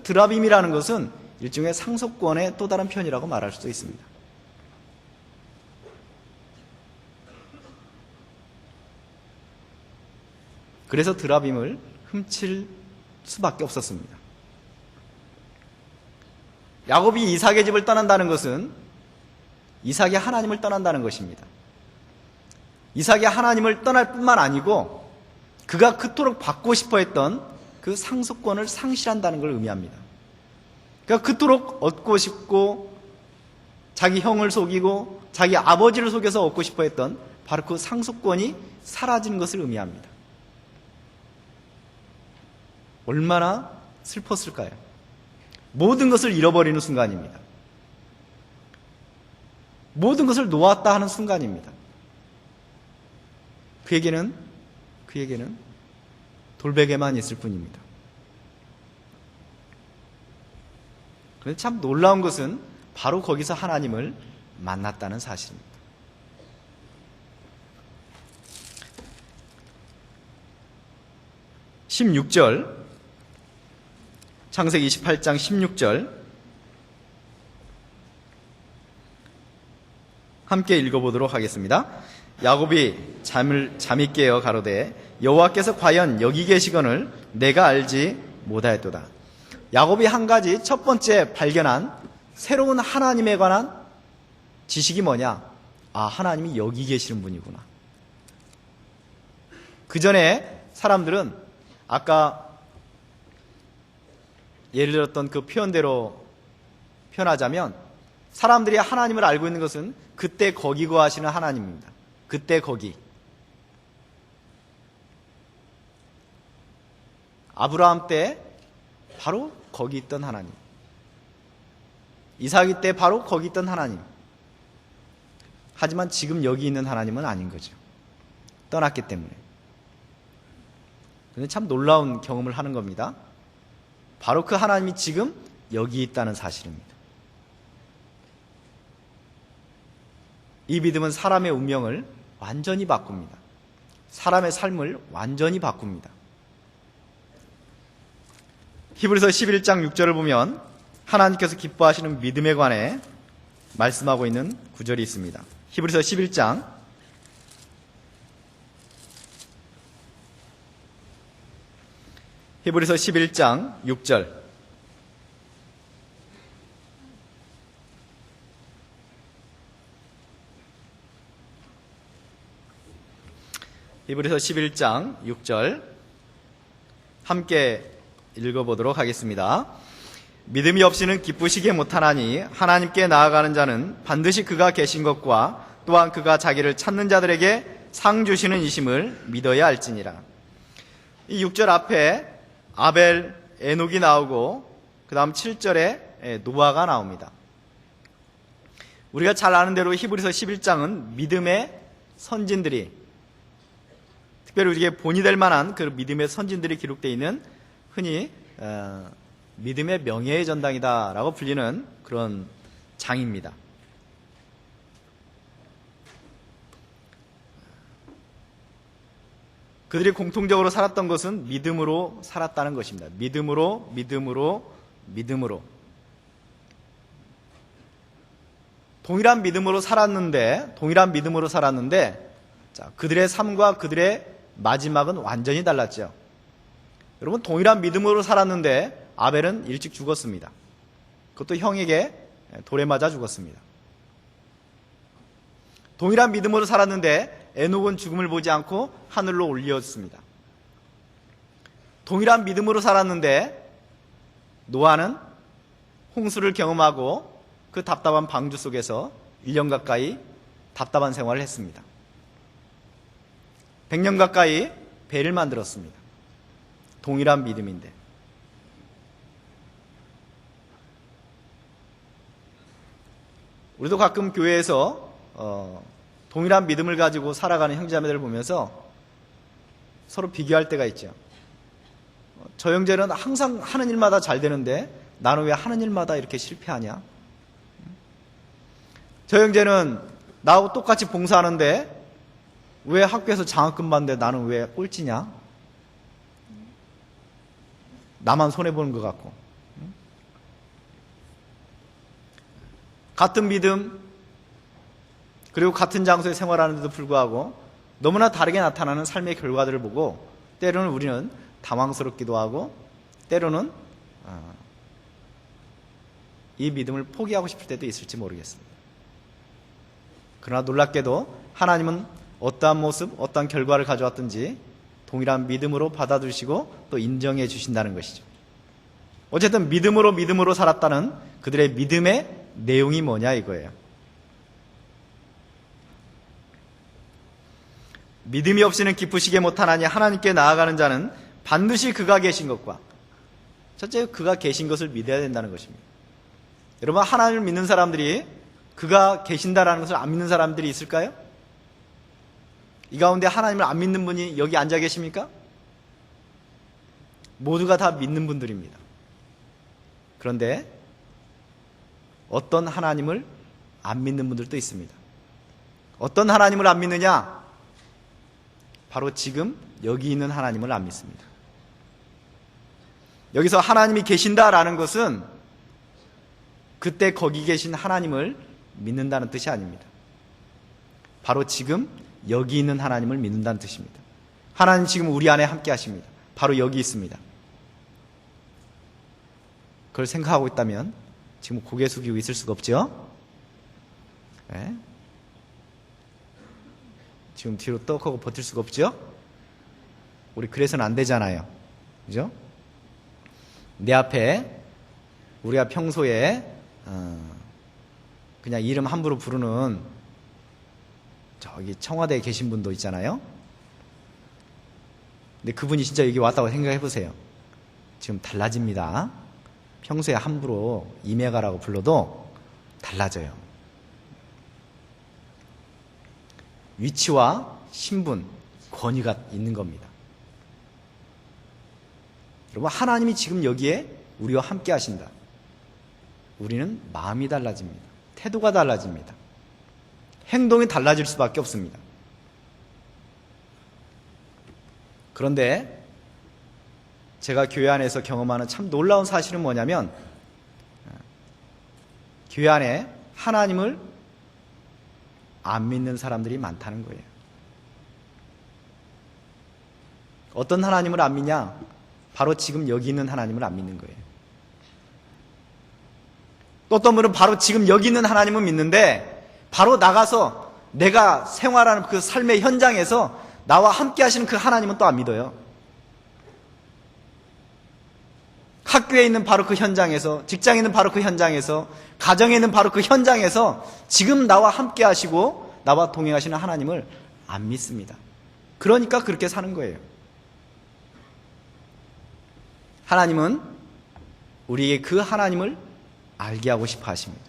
드라빔이라는 것은 일종의 상속권의 또 다른 편이라고 말할 수도 있습니다. 그래서 드라빔을 훔칠 수밖에 없었습니다. 야곱이 이삭의 집을 떠난다는 것은 이삭이 하나님을 떠난다는 것입니다. 이삭이 하나님을 떠날 뿐만 아니고 그가 그토록 받고 싶어 했던 그 상속권을 상실한다는 걸 의미합니다. 그러니까 그토록 얻고 싶고 자기 형을 속이고 자기 아버지를 속여서 얻고 싶어 했던 바로 그 상속권이 사라지는 것을 의미합니다. 얼마나 슬펐을까요? 모든 것을 잃어버리는 순간입니다. 모든 것을 놓았다 하는 순간입니다. 그에게는 돌베개만 있을 뿐입니다. 그런데 참 놀라운 것은 바로 거기서 하나님을 만났다는 사실입니다. (16절) 창세기 28장 16절 함께 읽어보도록 하겠습니다. 야곱이 잠이 깨어 가로되 여호와께서 과연 여기 계시거늘 내가 알지 못하였도다. 야곱이 한 가지 첫 번째 발견한 새로운 하나님에 관한 지식이 뭐냐? 아, 하나님이 여기 계시는 분이구나. 그 전에 사람들은 아까 예를 들었던 그 표현대로 표현하자면 사람들이 하나님을 알고 있는 것은 그때 거기 거하시는 하나님입니다. 그때 거기. 아브라함 때 바로 거기 있던 하나님. 이삭이 때 바로 거기 있던 하나님. 하지만 지금 여기 있는 하나님은 아닌 거죠. 떠났기 때문에. 근데 참 놀라운 경험을 하는 겁니다. 바로 그 하나님이 지금 여기 있다는 사실입니다. 이 믿음은 사람의 운명을 완전히 바꿉니다. 사람의 삶을 완전히 바꿉니다. 히브리서 11장 6절을 보면 하나님께서 기뻐하시는 믿음에 관해 말씀하고 있는 구절이 있습니다. 히브리서 11장 6절 히브리서 11장 6절 함께 읽어보도록 하겠습니다. 믿음이 없이는 기쁘시게 못하나니 하나님께 나아가는 자는 반드시 그가 계신 것과 또한 그가 자기를 찾는 자들에게 상 주시는 이심을 믿어야 할지니라. 이 6절 앞에 아벨, 에녹이 나오고 그 다음 7절에 노아가 나옵니다. 우리가 잘 아는 대로 히브리서 11장은 믿음의 선진들이, 특별히 우리에게 본이 될 만한 그 믿음의 선진들이 기록되어 있는, 흔히 믿음의 명예의 전당이다라고 불리는 그런 장입니다. 그들이 공통적으로 살았던 것은 믿음으로 살았다는 것입니다. 믿음으로. 동일한 믿음으로 살았는데, 자, 그들의 삶과 그들의 마지막은 완전히 달랐죠. 여러분, 동일한 믿음으로 살았는데 아벨은 일찍 죽었습니다. 그것도 형에게 돌에 맞아 죽었습니다. 동일한 믿음으로 살았는데 에녹은 죽음을 보지 않고 하늘로 올렸습니다. 동일한 믿음으로 살았는데 노아는 홍수를 경험하고 그 답답한 방주 속에서 1년 가까이 답답한 생활을 했습니다. 100년 가까이 배를 만들었습니다. 동일한 믿음인데. 우리도 가끔 교회에서 동일한 믿음을 가지고 살아가는 형제자매들을 보면서 서로 비교할 때가 있죠. 저 형제는 항상 하는 일마다 잘 되는데 나는 왜 하는 일마다 이렇게 실패하냐? 저 형제는 나하고 똑같이 봉사하는데 왜 학교에서 장학금 받는데 나는 왜 꼴찌냐? 나만 손해보는 것 같고. 같은 믿음, 그리고 같은 장소에 생활하는데도 불구하고 너무나 다르게 나타나는 삶의 결과들을 보고 때로는 우리는 당황스럽기도 하고 때로는 이 믿음을 포기하고 싶을 때도 있을지 모르겠습니다. 그러나 놀랍게도 하나님은 어떠한 모습, 어떠한 결과를 가져왔든지 동일한 믿음으로 받아들이시고 또 인정해 주신다는 것이죠. 어쨌든 믿음으로 살았다는 그들의 믿음의 내용이 뭐냐 이거예요. 믿음이 없이는 기쁘시게 못하나니 하나님께 나아가는 자는 반드시 그가 계신 것과, 첫째, 그가 계신 것을 믿어야 된다는 것입니다. 여러분, 하나님을 믿는 사람들이 그가 계신다라는 것을 안 믿는 사람들이 있을까요? 이 가운데 하나님을 안 믿는 분이 여기 앉아 계십니까? 모두가 다 믿는 분들입니다. 그런데 어떤 하나님을 안 믿는 분들도 있습니다. 어떤 하나님을 안 믿느냐? 바로 지금 여기 있는 하나님을 안 믿습니다. 여기서 하나님이 계신다라는 것은 그때 거기 계신 하나님을 믿는다는 뜻이 아닙니다. 바로 지금 여기 있는 하나님을 믿는다는 뜻입니다. 하나님 지금 우리 안에 함께 하십니다. 바로 여기 있습니다. 그걸 생각하고 있다면 지금 고개 숙이고 있을 수가 없죠? 네? 지금 뒤로 떡하고 버틸 수가 없죠? 우리 그래서는 안 되잖아요. 그죠? 내 앞에 우리가 평소에 그냥 이름 함부로 부르는 저기 청와대에 계신 분도 있잖아요. 근데 그분이 진짜 여기 왔다고 생각해 보세요. 지금 달라집니다. 평소에 함부로 임해가라고 불러도 달라져요. 위치와 신분, 권위가 있는 겁니다. 여러분, 하나님이 지금 여기에 우리와 함께 하신다. 우리는 마음이 달라집니다. 태도가 달라집니다. 행동이 달라질 수밖에 없습니다. 그런데 제가 교회 안에서 경험하는 참 놀라운 사실은 뭐냐면 교회 안에 하나님을 안 믿는 사람들이 많다는 거예요. 어떤 하나님을 안 믿냐? 바로 지금 여기 있는 하나님을 안 믿는 거예요. 또 어떤 분은 바로 지금 여기 있는 하나님을 믿는데 바로 나가서 내가 생활하는 그 삶의 현장에서 나와 함께 하시는 그 하나님은 또 안 믿어요. 학교에 있는 바로 그 현장에서, 직장에 있는 바로 그 현장에서, 가정에 있는 바로 그 현장에서 지금 나와 함께 하시고 나와 동행하시는 하나님을 안 믿습니다. 그러니까 그렇게 사는 거예요. 하나님은 우리에게 그 하나님을 알게 하고 싶어 하십니다.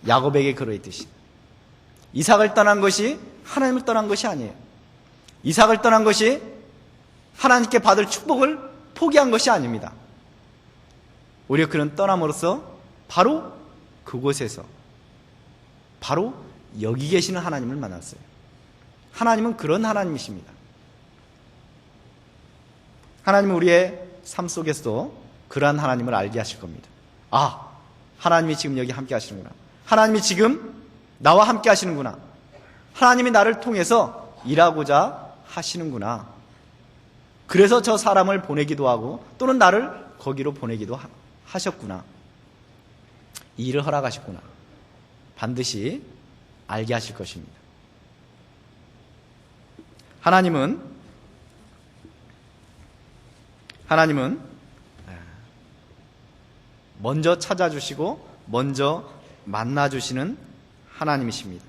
야곱에게 그러했듯이 이삭을 떠난 것이 하나님을 떠난 것이 아니에요. 이삭을 떠난 것이 하나님께 받을 축복을 포기한 것이 아닙니다. 오히려 그는 떠남으로써 바로 그곳에서 바로 여기 계시는 하나님을 만났어요. 하나님은 그런 하나님이십니다. 하나님은 우리의 삶 속에서도 그러한 하나님을 알게 하실 겁니다. 아, 하나님이 지금 여기 함께 하시는구나. 하나님이 지금 나와 함께 하시는구나. 하나님이 나를 통해서 일하고자 하시는구나. 그래서 저 사람을 보내기도 하고 또는 나를 거기로 보내기도 하셨구나. 이 일을 허락하셨구나. 반드시 알게 하실 것입니다. 하나님은 먼저 찾아주시고 먼저 만나주시는 하나님이십니다.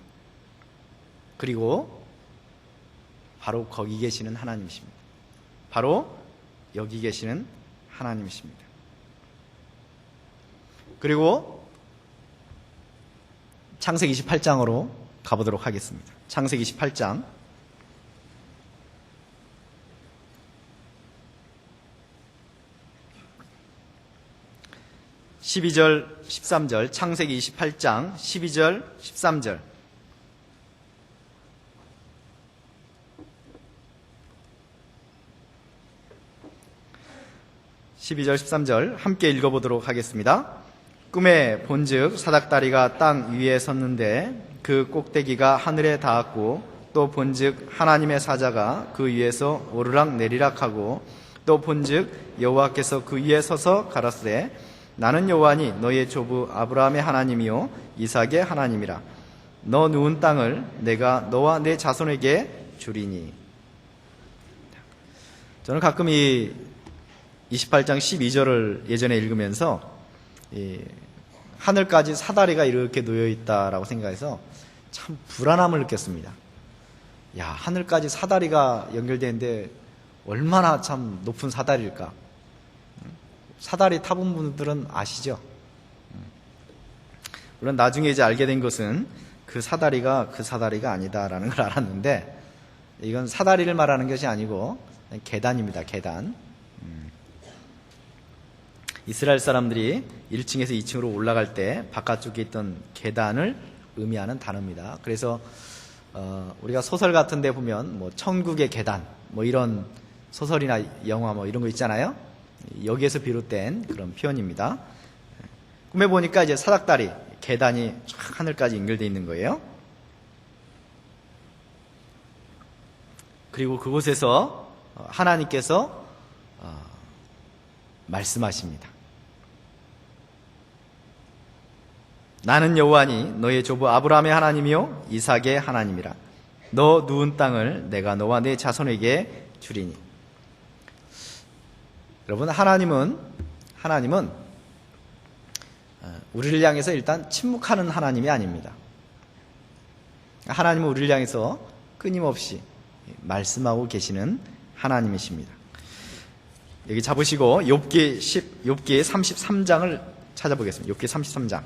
그리고 바로 거기 계시는 하나님이십니다. 바로 여기 계시는 하나님이십니다. 그리고 창세기 28장으로 가보도록 하겠습니다. 창세기 28장 12절 13절 창세기 28장 12절 13절 12절 13절 함께 읽어보도록 하겠습니다. 꿈에 본즉 사닥다리가 땅 위에 섰는데 그 꼭대기가 하늘에 닿았고 또 본즉 하나님의 사자가 그 위에서 오르락 내리락 하고 또 본즉 여호와께서 그 위에 서서 가라사대 나는 여호와니 너의 조부 아브라함의 하나님이요 이삭의 하나님이라. 너 누운 땅을 내가 너와 내 자손에게 주리니. 저는 가끔 이 28장 12절을 예전에 읽으면서 하늘까지 사다리가 이렇게 놓여있다라고 생각해서 참 불안함을 느꼈습니다. 야, 하늘까지 사다리가 연결되는데 얼마나 참 높은 사다리일까. 사다리 타본 분들은 아시죠? 물론 나중에 이제 알게 된 것은 그 사다리가 아니다라는 걸 알았는데, 이건 사다리를 말하는 것이 아니고 계단입니다. 계단. 이스라엘 사람들이 1층에서 2층으로 올라갈 때 바깥쪽에 있던 계단을 의미하는 단어입니다. 그래서 우리가 소설 같은 데 보면 뭐 천국의 계단 뭐 이런 소설이나 영화 뭐 이런 거 있잖아요. 여기에서 비롯된 그런 표현입니다. 꿈에 보니까 이제 사닥다리 계단이 쫙 하늘까지 연결되어 있는 거예요. 그리고 그곳에서 하나님께서 말씀하십니다. 나는 여호와니 너의 조부 아브라함의 하나님이요 이삭의 하나님이라. 너 누운 땅을 내가 너와 내 자손에게 주리니. 여러분, 하나님은 우리를 향해서 일단 침묵하는 하나님이 아닙니다. 하나님은 우리를 향해서 끊임없이 말씀하고 계시는 하나님이십니다. 여기 잡으시고 욥기 33장을 찾아보겠습니다. 욥기 33장.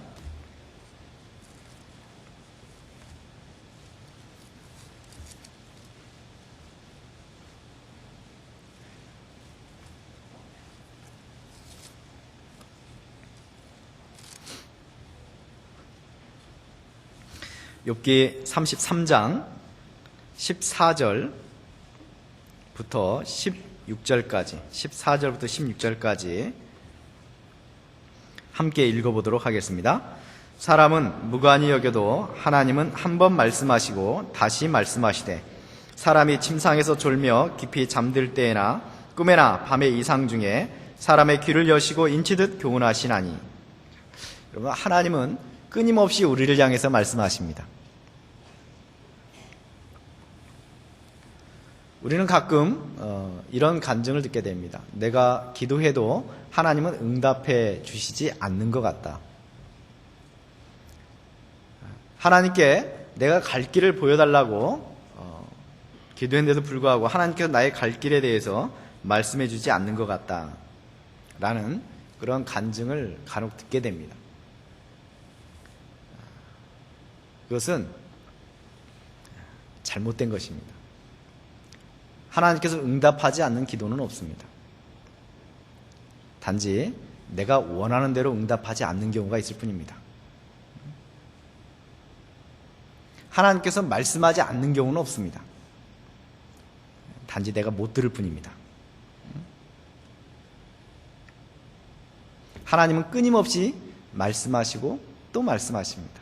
욥기 33장 14절부터 16절까지 14절부터 16절까지 함께 읽어보도록 하겠습니다. 사람은 무관히 여겨도 하나님은 한 번 말씀하시고 다시 말씀하시되 사람이 침상에서 졸며 깊이 잠들 때에나 꿈에나 밤의 이상 중에 사람의 귀를 여시고 인치듯 교훈하시나니. 여러분, 하나님은 끊임없이 우리를 향해서 말씀하십니다. 우리는 가끔 이런 간증을 듣게 됩니다. 내가 기도해도 하나님은 응답해 주시지 않는 것 같다. 하나님께 내가 갈 길을 보여달라고 기도했는데도 불구하고 하나님께서 나의 갈 길에 대해서 말씀해 주지 않는 것 같다 라는 그런 간증을 간혹 듣게 됩니다. 그것은 잘못된 것입니다. 하나님께서 응답하지 않는 기도는 없습니다. 단지 내가 원하는 대로 응답하지 않는 경우가 있을 뿐입니다. 하나님께서 말씀하지 않는 경우는 없습니다. 단지 내가 못 들을 뿐입니다. 하나님은 끊임없이 말씀하시고 또 말씀하십니다.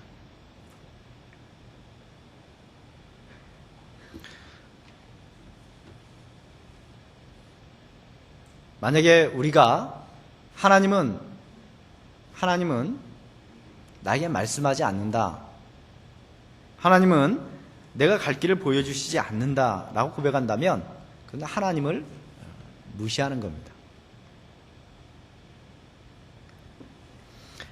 만약에 우리가 하나님은 나에게 말씀하지 않는다, 하나님은 내가 갈 길을 보여주시지 않는다 라고 고백한다면 그건 하나님을 무시하는 겁니다.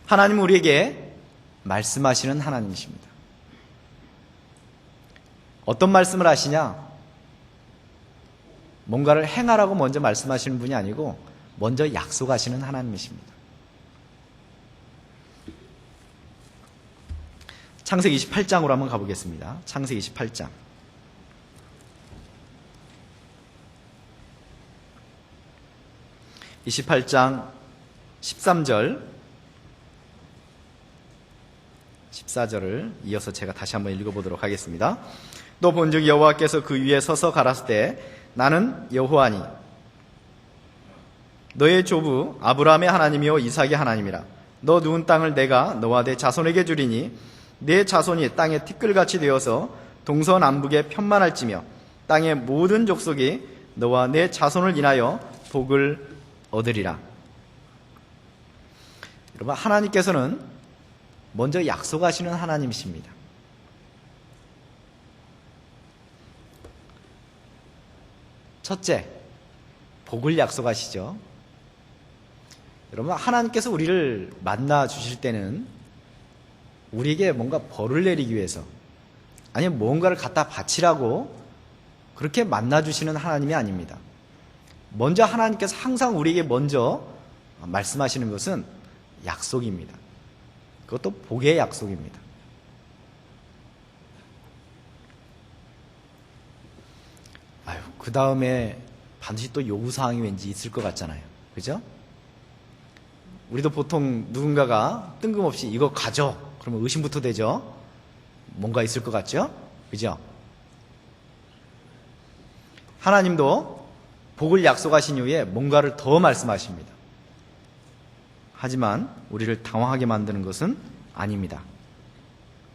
하나님은 우리에게 말씀하시는 하나님이십니다. 어떤 말씀을 하시냐? 뭔가를 행하라고 먼저 말씀하시는 분이 아니고 먼저 약속하시는 하나님이십니다. 창세기 28장으로 한번 가보겠습니다. 창세기 28장. 28장 13절 14절을 이어서 제가 다시 한번 읽어보도록 하겠습니다. 또 본즉 여호와께서 그 위에 서서 가라사대 나는 여호와니 너의 조부 아브라함의 하나님이요 이삭의 하나님이라. 너 누운 땅을 내가 너와 내 자손에게 주리니 내 자손이 땅의 티끌같이 되어서 동서남북에 편만할지며 땅의 모든 족속이 너와 내 자손을 인하여 복을 얻으리라. 여러분, 하나님께서는 먼저 약속하시는 하나님이십니다. 첫째, 복을 약속하시죠. 여러분, 하나님께서 우리를 만나 주실 때는 우리에게 뭔가 벌을 내리기 위해서 아니면 뭔가를 갖다 바치라고 그렇게 만나 주시는 하나님이 아닙니다. 먼저 하나님께서 항상 우리에게 먼저 말씀하시는 것은 약속입니다. 그것도 복의 약속입니다. 그 다음에 반드시 또 요구사항이 왠지 있을 것 같잖아요. 그죠? 우리도 보통 누군가가 뜬금없이 이거 가져. 그러면 의심부터 되죠? 뭔가 있을 것 같죠? 그죠? 하나님도 복을 약속하신 이후에 뭔가를 더 말씀하십니다. 하지만 우리를 당황하게 만드는 것은 아닙니다.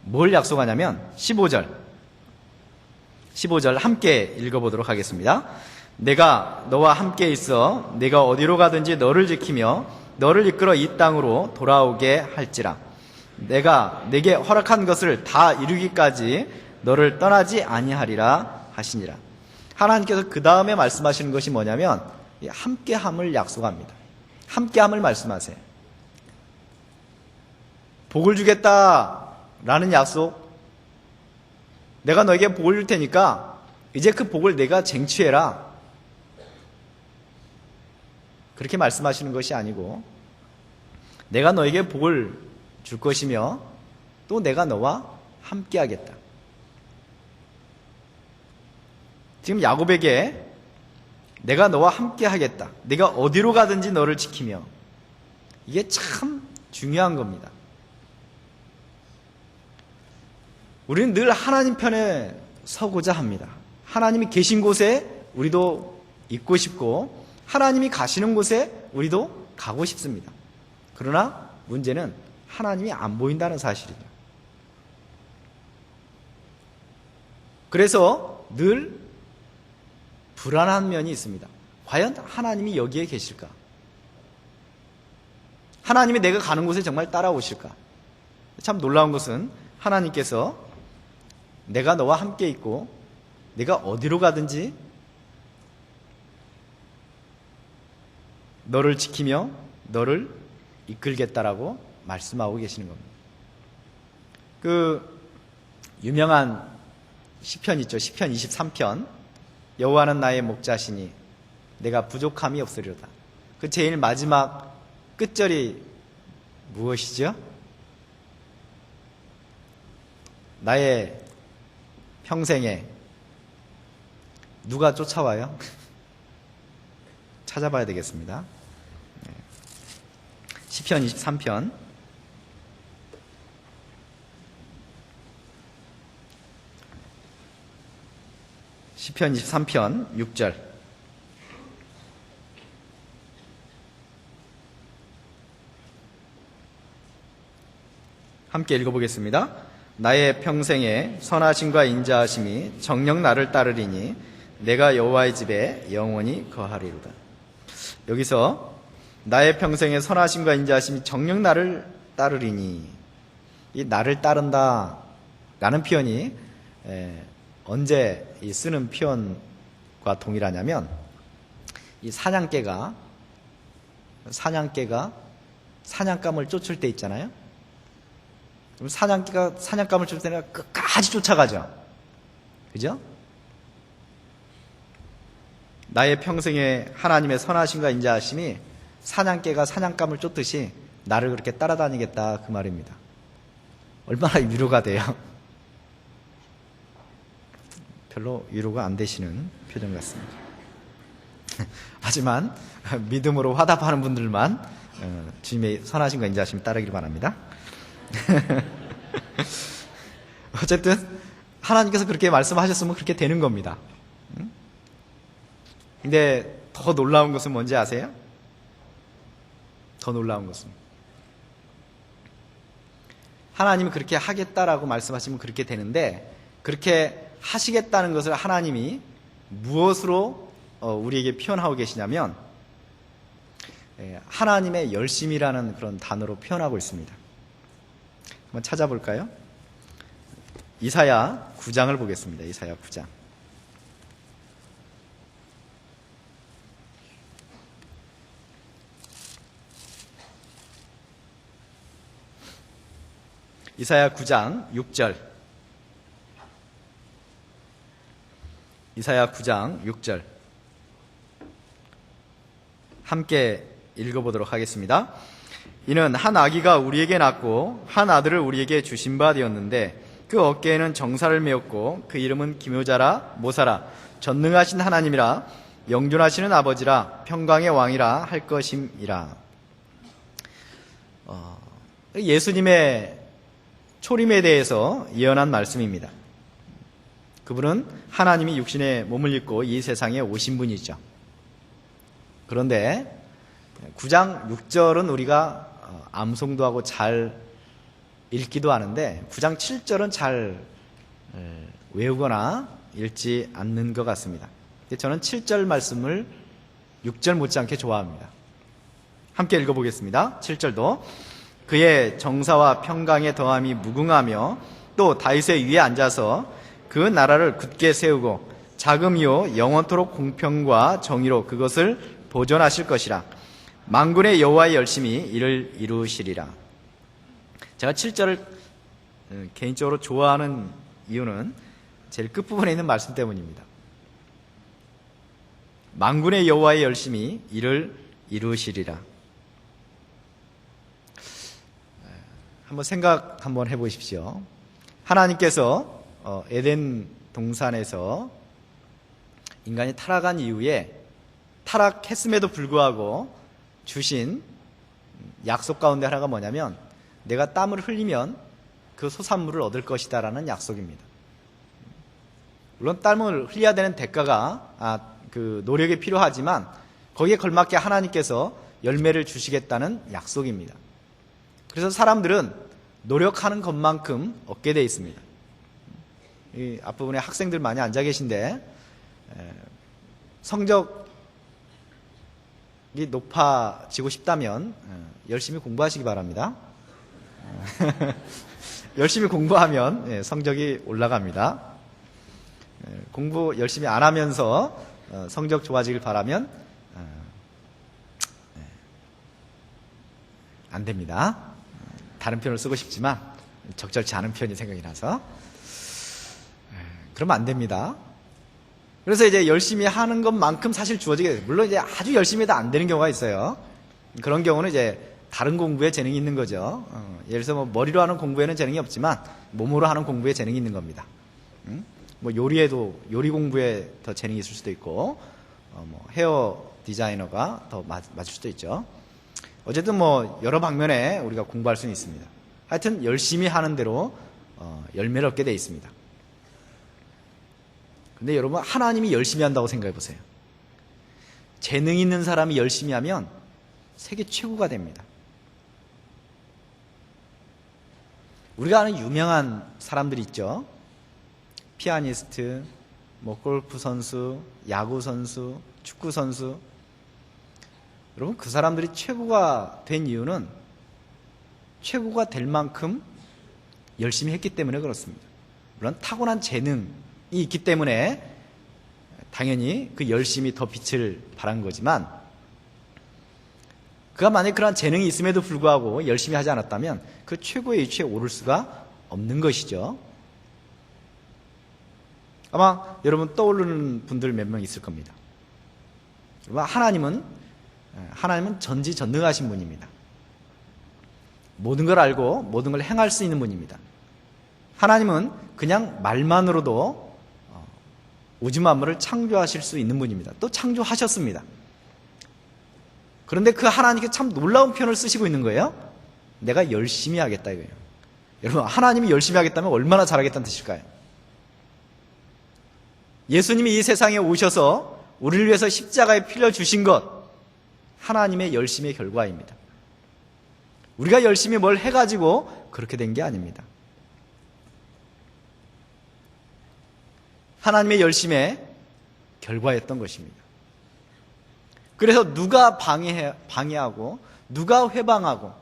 뭘 약속하냐면 15절 함께 읽어보도록 하겠습니다. 내가 너와 함께 있어 내가 어디로 가든지 너를 지키며 너를 이끌어 이 땅으로 돌아오게 할지라. 내가 내게 허락한 것을 다 이루기까지 너를 떠나지 아니하리라 하시니라. 하나님께서 그 다음에 말씀하시는 것이 뭐냐면 함께함을 약속합니다. 함께함을 말씀하세요. 복을 주겠다라는 약속, 내가 너에게 복을 줄 테니까 이제 그 복을 내가 쟁취해라, 그렇게 말씀하시는 것이 아니고 내가 너에게 복을 줄 것이며 또 내가 너와 함께 하겠다. 지금 야곱에게 내가 너와 함께 하겠다, 내가 어디로 가든지 너를 지키며, 이게 참 중요한 겁니다. 우리는 늘 하나님 편에 서고자 합니다. 하나님이 계신 곳에 우리도 있고 싶고 하나님이 가시는 곳에 우리도 가고 싶습니다. 그러나 문제는 하나님이 안 보인다는 사실이죠. 그래서 늘 불안한 면이 있습니다. 과연 하나님이 여기에 계실까? 하나님이 내가 가는 곳에 정말 따라오실까? 참 놀라운 것은 하나님께서 내가 너와 함께 있고 내가 어디로 가든지 너를 지키며 너를 이끌겠다라고 말씀하고 계시는 겁니다. 그 유명한 시편 있죠. 시편 23편 여호와는 나의 목자시니 내가 부족함이 없으리로다. 그 제일 마지막 끝절이 무엇이죠? 나의 평생에 누가 쫓아와요? 찾아봐야 되겠습니다. 시편 23편 시편 23편 6절 함께 읽어보겠습니다. 나의 평생에 선하심과 인자하심이 정녕 나를 따르리니 내가 여호와의 집에 영원히 거하리로다. 여기서 나의 평생에 선하심과 인자하심이 정녕 나를 따르리니, 이 나를 따른다 라는 표현이 언제 쓰는 표현과 동일하냐면, 이 사냥개가 사냥감을 쫓을 때 있잖아요. 그럼 사냥개가 사냥감을 쫓을 때는 끝까지 쫓아가죠. 그죠? 나의 평생에 하나님의 선하심과 인자하심이 사냥개가 사냥감을 쫓듯이 나를 그렇게 따라다니겠다, 그 말입니다. 얼마나 위로가 돼요? 별로 위로가 안 되시는 표정 같습니다. 하지만 믿음으로 화답하는 분들만 주님의 선하심과 인자하심을 따르기를 바랍니다. 어쨌든 하나님께서 그렇게 말씀하셨으면 그렇게 되는 겁니다. 근데 더 놀라운 것은 뭔지 아세요? 더 놀라운 것은 하나님이 그렇게 하겠다라고 말씀하시면 그렇게 되는데, 그렇게 하시겠다는 것을 하나님이 무엇으로 우리에게 표현하고 계시냐면, 하나님의 열심이라는 그런 단어로 표현하고 있습니다. 한번 찾아볼까요? 이사야 9장을 보겠습니다. 이사야 9장. 이사야 9장 6절. 이사야 9장 6절. 함께 읽어보도록 하겠습니다. 이는 한 아기가 우리에게 낳고 한 아들을 우리에게 주신 바 되었는데 그 어깨에는 정사를 메었고 그 이름은 기묘자라 모사라 전능하신 하나님이라 영존하시는 아버지라 평강의 왕이라 할 것임이라. 예수님의 초림에 대해서 예언한 말씀입니다. 그분은 하나님이 육신의 몸을 입고 이 세상에 오신 분이죠. 그런데 9장 6절은 우리가 암송도 하고 잘 읽기도 하는데 9장 7절은 잘 외우거나 읽지 않는 것 같습니다. 저는 7절 말씀을 6절 못지않게 좋아합니다. 함께 읽어보겠습니다. 7절도 그의 정사와 평강의 더함이 무궁하며 또 다윗의 위에 앉아서 그 나라를 굳게 세우고 자금이요 영원토록 공평과 정의로 그것을 보존하실 것이라. 만군의 여호와의 열심히 이를 이루시리라. 제가 7절을 개인적으로 좋아하는 이유는 제일 끝부분에 있는 말씀 때문입니다. 만군의 여호와의 열심히 이를 이루시리라. 한번 생각 한번 해보십시오. 하나님께서 에덴 동산에서 인간이 타락한 이후에 타락했음에도 불구하고 주신 약속 가운데 하나가 뭐냐면 내가 땀을 흘리면 그 소산물을 얻을 것이다 라는 약속입니다. 물론 땀을 흘려야 되는 대가가 그 노력이 필요하지만 거기에 걸맞게 하나님께서 열매를 주시겠다는 약속입니다. 그래서 사람들은 노력하는 것만큼 얻게 되어 있습니다. 이 앞부분에 학생들 많이 앉아 계신데 성적이 높아지고 싶다면 열심히 공부하시기 바랍니다. 열심히 공부하면 성적이 올라갑니다. 공부 열심히 안 하면서 성적 좋아지길 바라면 안 됩니다. 다른 표현을 쓰고 싶지만 적절치 않은 표현이 생각이 나서 그러면 안 됩니다. 그래서 이제 열심히 하는 것만큼 사실 주어지게 돼요. 물론 이제 아주 열심히 해도 안 되는 경우가 있어요. 그런 경우는 이제 다른 공부에 재능이 있는 거죠. 예를 들어서 뭐 머리로 하는 공부에는 재능이 없지만 몸으로 하는 공부에 재능이 있는 겁니다. 뭐 요리에도 요리 공부에 더 재능이 있을 수도 있고, 뭐 헤어 디자이너가 더 맞을 수도 있죠. 어쨌든 뭐 여러 방면에 우리가 공부할 수는 있습니다. 하여튼 열심히 하는 대로 열매를 얻게 돼 있습니다. 근데 여러분, 하나님이 열심히 한다고 생각해 보세요. 재능 있는 사람이 열심히 하면 세계 최고가 됩니다. 우리가 아는 유명한 사람들이 있죠. 피아니스트, 뭐 골프 선수, 야구 선수, 축구 선수. 여러분, 그 사람들이 최고가 된 이유는 최고가 될 만큼 열심히 했기 때문에 그렇습니다. 물론 타고난 재능이 있기 때문에 당연히 그 열심히 더 빛을 발한 거지만, 그가 만약에 그런 재능이 있음에도 불구하고 열심히 하지 않았다면 그 최고의 위치에 오를 수가 없는 것이죠. 아마 여러분 떠오르는 분들 몇 명 있을 겁니다. 하나님은 전지전능하신 분입니다. 모든 걸 알고 모든 걸 행할 수 있는 분입니다. 하나님은 그냥 말만으로도 우주 만물을 창조하실 수 있는 분입니다. 또 창조하셨습니다. 그런데 그 하나님께 참 놀라운 표현을 쓰시고 있는 거예요. 내가 열심히 하겠다 이거예요. 여러분, 하나님이 열심히 하겠다면 얼마나 잘하겠다는 뜻일까요? 예수님이 이 세상에 오셔서 우리를 위해서 십자가에 피를 주신 것, 하나님의 열심의 결과입니다. 우리가 열심히 뭘 해가지고 그렇게 된 게 아닙니다. 하나님의 열심의 결과였던 것입니다. 그래서 누가 방해하고 누가 회방하고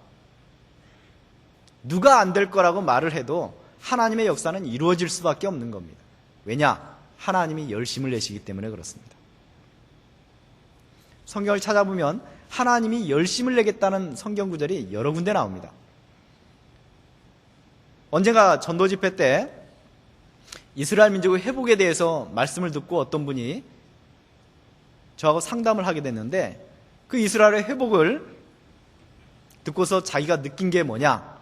누가 안 될 거라고 말을 해도 하나님의 역사는 이루어질 수밖에 없는 겁니다. 왜냐? 하나님이 열심을 내시기 때문에 그렇습니다. 성경을 찾아보면 하나님이 열심을 내겠다는 성경 구절이 여러 군데 나옵니다. 언젠가 전도 집회 때 이스라엘 민족의 회복에 대해서 말씀을 듣고 어떤 분이 저하고 상담을 하게 됐는데, 그 이스라엘의 회복을 듣고서 자기가 느낀 게 뭐냐?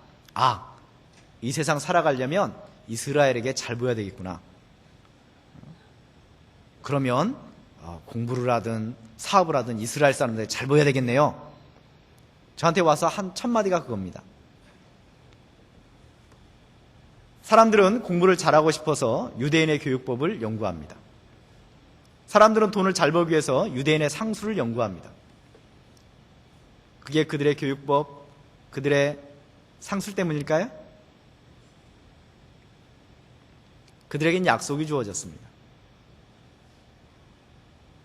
이 세상 살아가려면 이스라엘에게 잘 보여야 되겠구나. 그러면 공부를 하든 사업을 하든 이스라엘 사람들에게 잘 보여야 되겠네요. 저한테 와서 한 1000마디가 그겁니다. 사람들은 공부를 잘하고 싶어서 유대인의 교육법을 연구합니다. 사람들은 돈을 잘 벌기 위해서 유대인의 상수를 연구합니다. 그게 그들의 교육법, 그들의 상술 때문일까요? 그들에겐 약속이 주어졌습니다.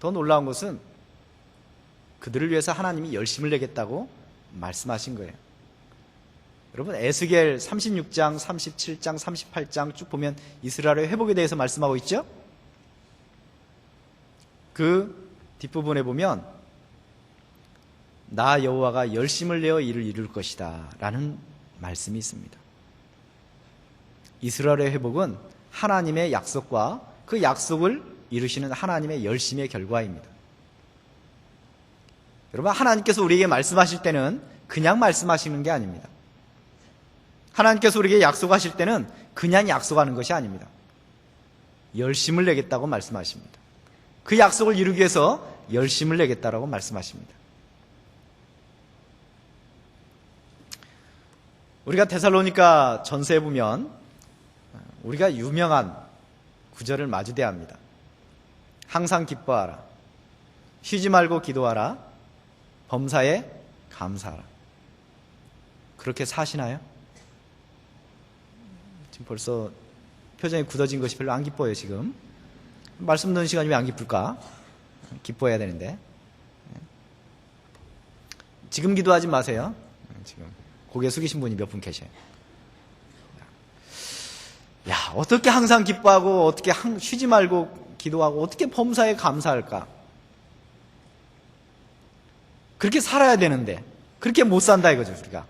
더 놀라운 것은 그들을 위해서 하나님이 열심을 내겠다고 말씀하신 거예요. 여러분, 에스겔 36장, 37장, 38장 쭉 보면 이스라엘의 회복에 대해서 말씀하고 있죠? 그 뒷부분에 보면 나 여호와가 열심을 내어 이를 이룰 것이다 라는 말씀이 있습니다. 이스라엘의 회복은 하나님의 약속과 그 약속을 이루시는 하나님의 열심의 결과입니다. 여러분, 하나님께서 우리에게 말씀하실 때는 그냥 말씀하시는 게 아닙니다. 하나님께서 우리에게 약속하실 때는 그냥 약속하는 것이 아닙니다. 열심을 내겠다고 말씀하십니다. 그 약속을 이루기 위해서 열심을 내겠다라고 말씀하십니다. 우리가 데살로니가 전서에 보면 우리가 유명한 구절을 마주대야 합니다. 항상 기뻐하라. 쉬지 말고 기도하라. 범사에 감사하라. 그렇게 사시나요? 지금 벌써 표정이 굳어진 것이 별로 안 기뻐요, 지금. 말씀 듣는 시간이 왜 안 기쁠까? 기뻐해야 되는데. 지금 기도하지 마세요. 지금 고개 숙이신 분이 몇 분 계셔요. 야, 어떻게 항상 기뻐하고 어떻게 쉬지 말고 기도하고 어떻게 범사에 감사할까? 그렇게 살아야 되는데 그렇게 못 산다 이거죠, 우리가.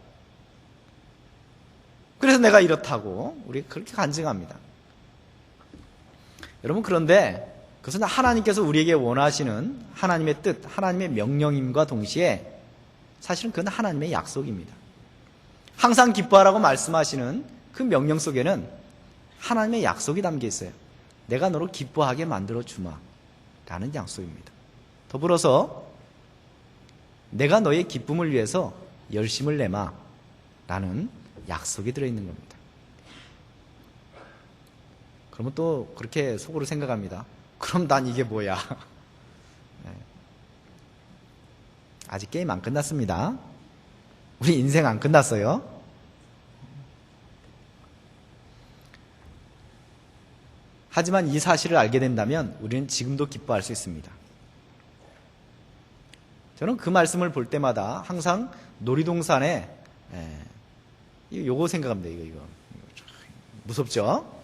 그래서 내가 이렇다고 우리 그렇게 간증합니다. 여러분, 그런데 그것은 하나님께서 우리에게 원하시는 하나님의 뜻, 하나님의 명령임과 동시에 사실은 그건 하나님의 약속입니다. 항상 기뻐하라고 말씀하시는 그 명령 속에는 하나님의 약속이 담겨 있어요. 내가 너를 기뻐하게 만들어 주마 라는 약속입니다. 더불어서 내가 너의 기쁨을 위해서 열심을 내마 라는 약속이 들어있는 겁니다. 그러면 또 그렇게 속으로 생각합니다. 그럼 난 이게 뭐야? 네. 아직 게임 안 끝났습니다. 우리 인생 안 끝났어요. 하지만 이 사실을 알게 된다면 우리는 지금도 기뻐할 수 있습니다. 저는 그 말씀을 볼 때마다 항상 놀이동산에 요거 생각합니다. 이거 무섭죠?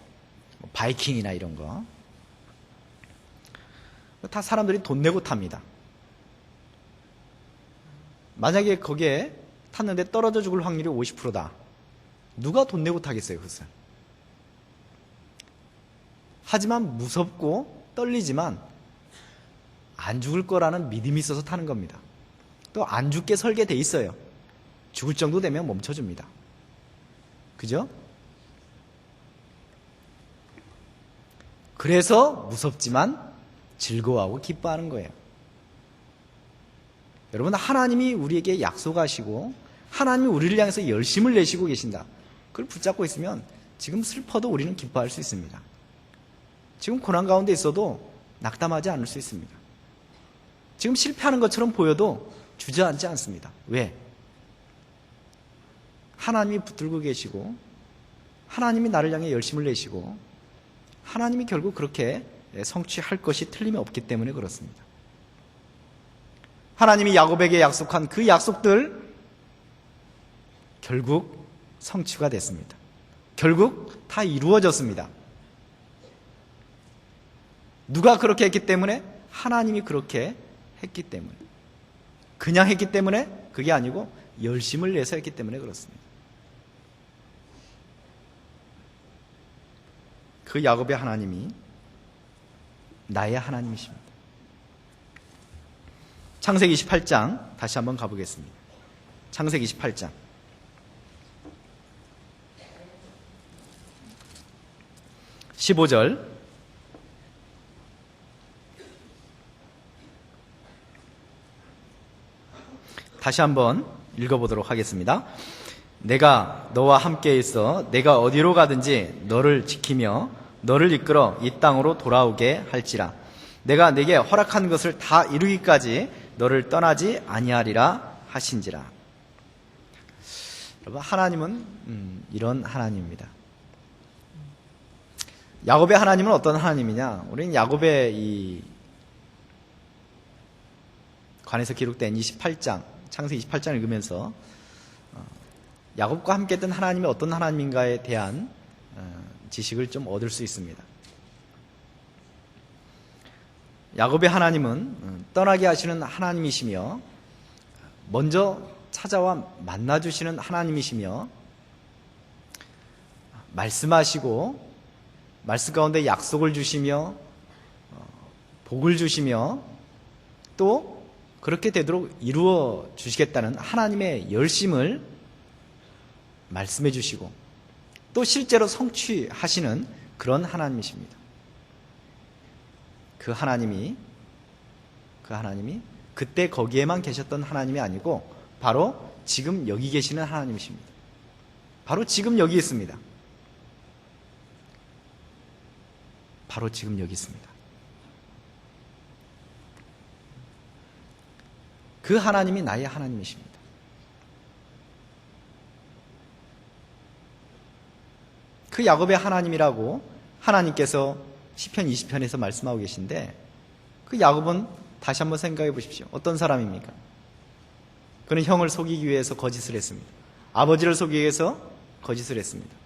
바이킹이나 이런 거. 다 사람들이 돈 내고 탑니다. 만약에 거기에 탔는데 떨어져 죽을 확률이 50%다. 누가 돈 내고 타겠어요, 그것은? 하지만 무섭고 떨리지만 안 죽을 거라는 믿음이 있어서 타는 겁니다. 또 안 죽게 설계돼 있어요. 죽을 정도 되면 멈춰줍니다. 그죠? 그래서 무섭지만 즐거워하고 기뻐하는 거예요. 여러분, 하나님이 우리에게 약속하시고 하나님이 우리를 향해서 열심을 내시고 계신다. 그걸 붙잡고 있으면 지금 슬퍼도 우리는 기뻐할 수 있습니다. 지금 고난 가운데 있어도 낙담하지 않을 수 있습니다. 지금 실패하는 것처럼 보여도 주저앉지 않습니다. 왜? 하나님이 붙들고 계시고 하나님이 나를 향해 열심을 내시고 하나님이 결국 그렇게 성취할 것이 틀림이 없기 때문에 그렇습니다. 하나님이 야곱에게 약속한 그 약속들 결국 성취가 됐습니다. 결국 다 이루어졌습니다. 누가 그렇게 했기 때문에? 하나님이 그렇게 했기 때문에. 그냥 했기 때문에? 그게 아니고 열심을 내서 했기 때문에 그렇습니다. 그 야곱의 하나님이 나의 하나님이십니다. 창세기 28장 다시 한번 가보겠습니다. 창세기 28장 15절 다시 한번 읽어보도록 하겠습니다. 내가 너와 함께 있어 내가 어디로 가든지 너를 지키며 너를 이끌어 이 땅으로 돌아오게 할지라. 내가 네게 허락한 것을 다 이루기까지 너를 떠나지 아니하리라 하신지라. 여러분, 하나님은 이런 하나님입니다. 야곱의 하나님은 어떤 하나님이냐? 우리는 야곱의 이 관에서 기록된 28장 창세기 28장을 읽으면서 야곱과 함께 했던 하나님이 어떤 하나님인가에 대한 지식을 좀 얻을 수 있습니다. 야곱의 하나님은 떠나게 하시는 하나님이시며 먼저 찾아와 만나주시는 하나님이시며 말씀하시고 말씀 가운데 약속을 주시며 복을 주시며 또 그렇게 되도록 이루어 주시겠다는 하나님의 열심을 말씀해 주시고 또 실제로 성취하시는 그런 하나님이십니다. 그 하나님이 그때 거기에만 계셨던 하나님이 아니고 바로 지금 여기 계시는 하나님이십니다. 바로 지금 여기 있습니다. 바로 지금 여기 있습니다. 그 하나님이 나의 하나님이십니다. 그 야곱의 하나님이라고 하나님께서 시편 20편에서 말씀하고 계신데 그 야곱은 다시 한번 생각해 보십시오. 어떤 사람입니까? 그는 형을 속이기 위해서 거짓을 했습니다. 아버지를 속이기 위해서 거짓을 했습니다.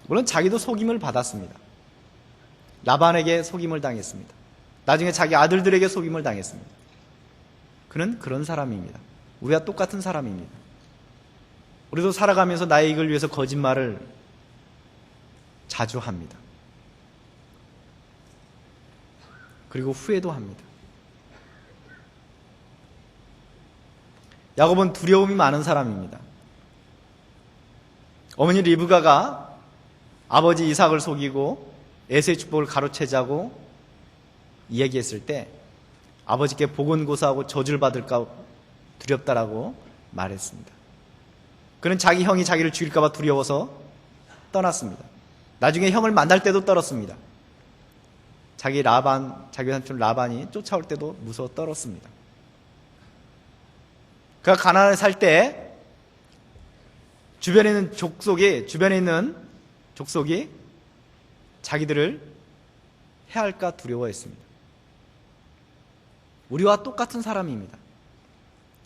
물론 자기도 속임을 받았습니다. 라반에게 속임을 당했습니다. 나중에 자기 아들들에게 속임을 당했습니다. 그는 그런 사람입니다. 우리와 똑같은 사람입니다. 우리도 살아가면서 나의 이익을 위해서 거짓말을 자주 합니다. 그리고 후회도 합니다. 야곱은 두려움이 많은 사람입니다. 어머니 리브가가 아버지 이삭을 속이고 에서의 축복을 가로채자고 이야기했을 때 아버지께 보건고사하고 저주를 받을까 두렵다라고 말했습니다. 그는 자기 형이 자기를 죽일까 봐 두려워서 떠났습니다. 나중에 형을 만날 때도 떨었습니다. 자기 삼촌 라반이 쫓아올 때도 무서워 떨었습니다. 그가 가나안에 살 때 주변에 있는 족속이 자기들을 해할까 두려워했습니다. 우리와 똑같은 사람입니다.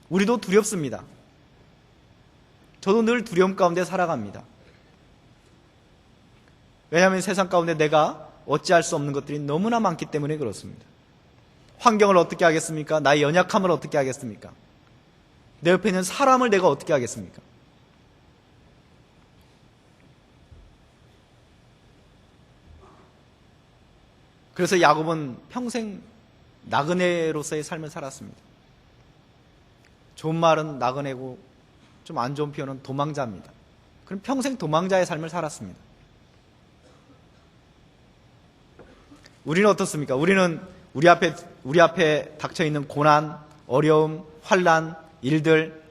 우리도 두렵습니다. 저도 늘 두려움 가운데 살아갑니다. 왜냐하면 세상 가운데 내가 어찌할 수 없는 것들이 너무나 많기 때문에 그렇습니다. 환경을 어떻게 하겠습니까? 나의 연약함을 어떻게 하겠습니까? 내 옆에 있는 사람을 내가 어떻게 하겠습니까? 그래서 야곱은 평생 나그네로서의 삶을 살았습니다. 좋은 말은 나그네고 좀 안 좋은 표현은 도망자입니다. 그럼 평생 도망자의 삶을 살았습니다. 우리는 어떻습니까? 우리는 우리 앞에 닥쳐 있는 고난, 어려움, 환난, 일들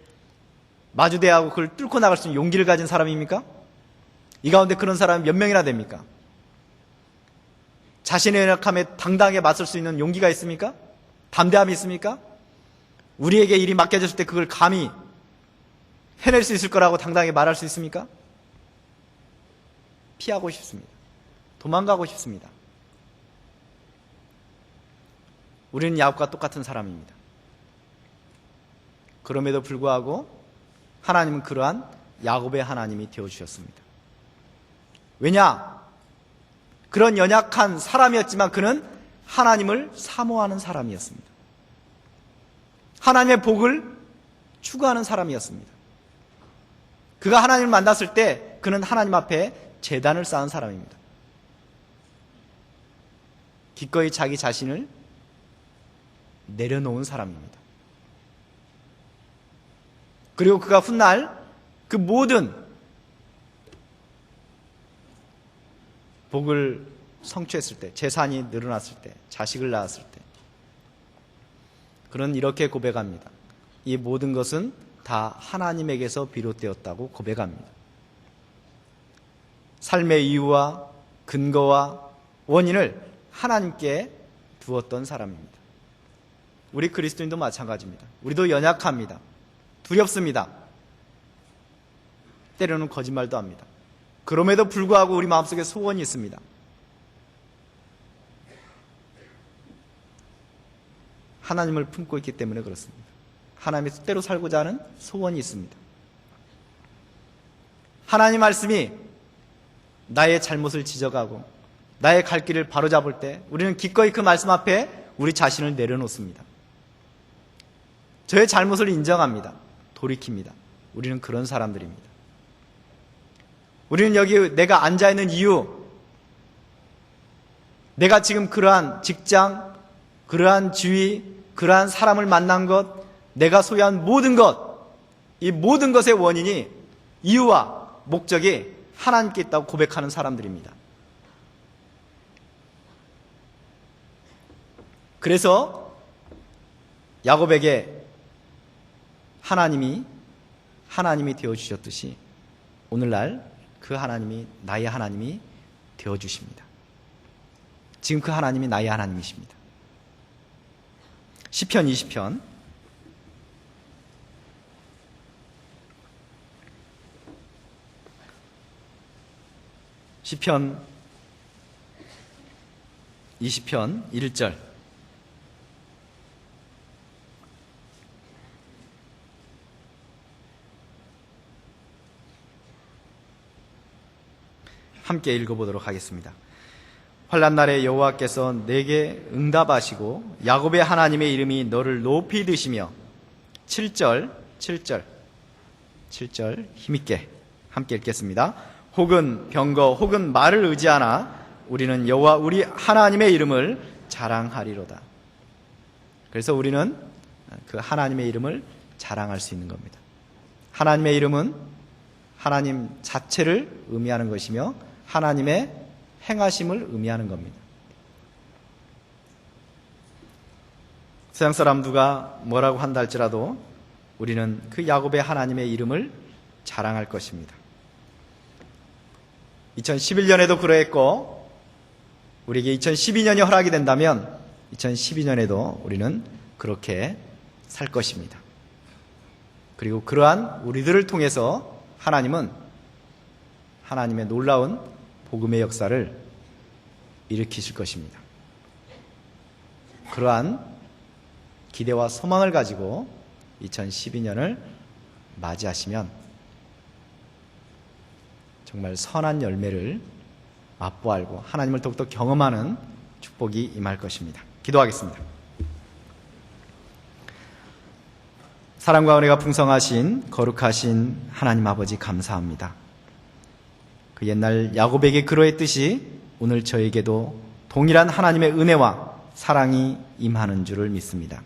마주대하고 그걸 뚫고 나갈 수 있는 용기를 가진 사람입니까? 이 가운데 그런 사람이 몇 명이나 됩니까? 자신의 연약함에 당당하게 맞설 수 있는 용기가 있습니까? 담대함이 있습니까? 우리에게 일이 맡겨졌을 때 그걸 감히 해낼 수 있을 거라고 당당하게 말할 수 있습니까? 피하고 싶습니다. 도망가고 싶습니다. 우리는 야곱과 똑같은 사람입니다. 그럼에도 불구하고 하나님은 그러한 야곱의 하나님이 되어주셨습니다. 왜냐? 그런 연약한 사람이었지만 그는 하나님을 사모하는 사람이었습니다. 하나님의 복을 추구하는 사람이었습니다. 그가 하나님을 만났을 때 그는 하나님 앞에 제단을 쌓은 사람입니다. 기꺼이 자기 자신을 내려놓은 사람입니다. 그리고 그가 훗날 그 모든 복을 성취했을 때, 재산이 늘어났을 때, 자식을 낳았을 때 그는 이렇게 고백합니다. 이 모든 것은 다 하나님에게서 비롯되었다고 고백합니다. 삶의 이유와 근거와 원인을 하나님께 두었던 사람입니다. 우리 그리스도인도 마찬가지입니다. 우리도 연약합니다. 두렵습니다. 때로는 거짓말도 합니다. 그럼에도 불구하고 우리 마음속에 소원이 있습니다. 하나님을 품고 있기 때문에 그렇습니다. 하나님의 뜻대로 살고자 하는 소원이 있습니다. 하나님 말씀이 나의 잘못을 지적하고 나의 갈 길을 바로잡을 때 우리는 기꺼이 그 말씀 앞에 우리 자신을 내려놓습니다. 저의 잘못을 인정합니다. 돌이킵니다. 우리는 그런 사람들입니다. 우리는 여기 내가 앉아있는 이유, 내가 지금 그러한 직장, 그러한 지위, 그러한 사람을 만난 것, 내가 소유한 모든 것, 이 모든 것의 원인이 이유와 목적이 하나님께 있다고 고백하는 사람들입니다. 그래서 야곱에게 하나님이 되어주셨듯이 오늘날 그 하나님이 나의 하나님이 되어주십니다. 지금 그 하나님이 나의 하나님이십니다. 시편 20편 시편 20편 1절 함께 읽어보도록 하겠습니다. 환난 날에 여호와께서 내게 응답하시고 야곱의 하나님의 이름이 너를 높이 드시며 7절 힘있게 함께 읽겠습니다. 혹은 병거 혹은 말을 의지하나 우리는 여호와 우리 하나님의 이름을 자랑하리로다. 그래서 우리는 그 하나님의 이름을 자랑할 수 있는 겁니다. 하나님의 이름은 하나님 자체를 의미하는 것이며 하나님의 행하심을 의미하는 겁니다. 세상 사람 누가 뭐라고 한다 할지라도 우리는 그 야곱의 하나님의 이름을 자랑할 것입니다. 2011년에도 그러했고 우리에게 2012년이 허락이 된다면 2012년에도 우리는 그렇게 살 것입니다. 그리고 그러한 우리들을 통해서 하나님은 하나님의 놀라운 복음의 역사를 일으키실 것입니다. 그러한 기대와 소망을 가지고 2012년을 맞이하시면 정말 선한 열매를 맛보알고 하나님을 더욱더 경험하는 축복이 임할 것입니다. 기도하겠습니다. 사랑과 은혜가 풍성하신 거룩하신 하나님 아버지 감사합니다. 그 옛날 야곱에게 그러했듯이 오늘 저에게도 동일한 하나님의 은혜와 사랑이 임하는 줄을 믿습니다.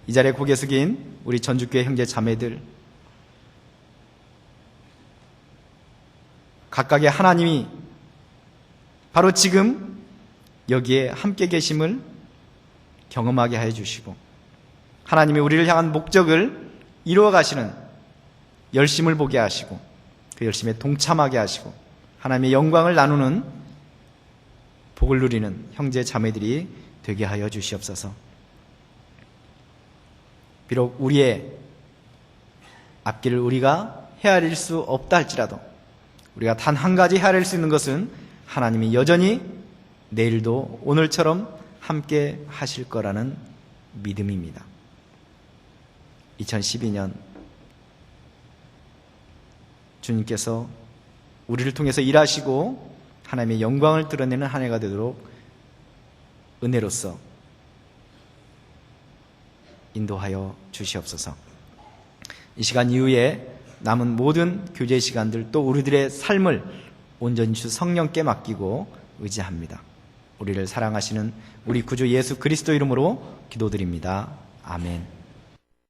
이 자리에 고개 숙인 우리 전주교회 형제 자매들, 각각의 하나님이 바로 지금 여기에 함께 계심을 경험하게 하여 주시고 하나님이 우리를 향한 목적을 이루어 가시는 열심을 보게 하시고 그 열심에 동참하게 하시고 하나님의 영광을 나누는 복을 누리는 형제 자매들이 되게 하여 주시옵소서. 비록 우리의 앞길을 우리가 헤아릴 수 없다 할지라도 우리가 단 한 가지 헤아릴 수 있는 것은 하나님이 여전히 내일도 오늘처럼 함께 하실 거라는 믿음입니다. 2012년 주님께서 우리를 통해서 일하시고 하나님의 영광을 드러내는 한 해가 되도록 은혜로서 인도하여 주시옵소서. 이 시간 이후에 남은 모든 교제 시간들 또 우리들의 삶을 온전히 주 성령께 맡기고 의지합니다. 우리를 사랑하시는 우리 구주 예수 그리스도 이름으로 기도드립니다. 아멘.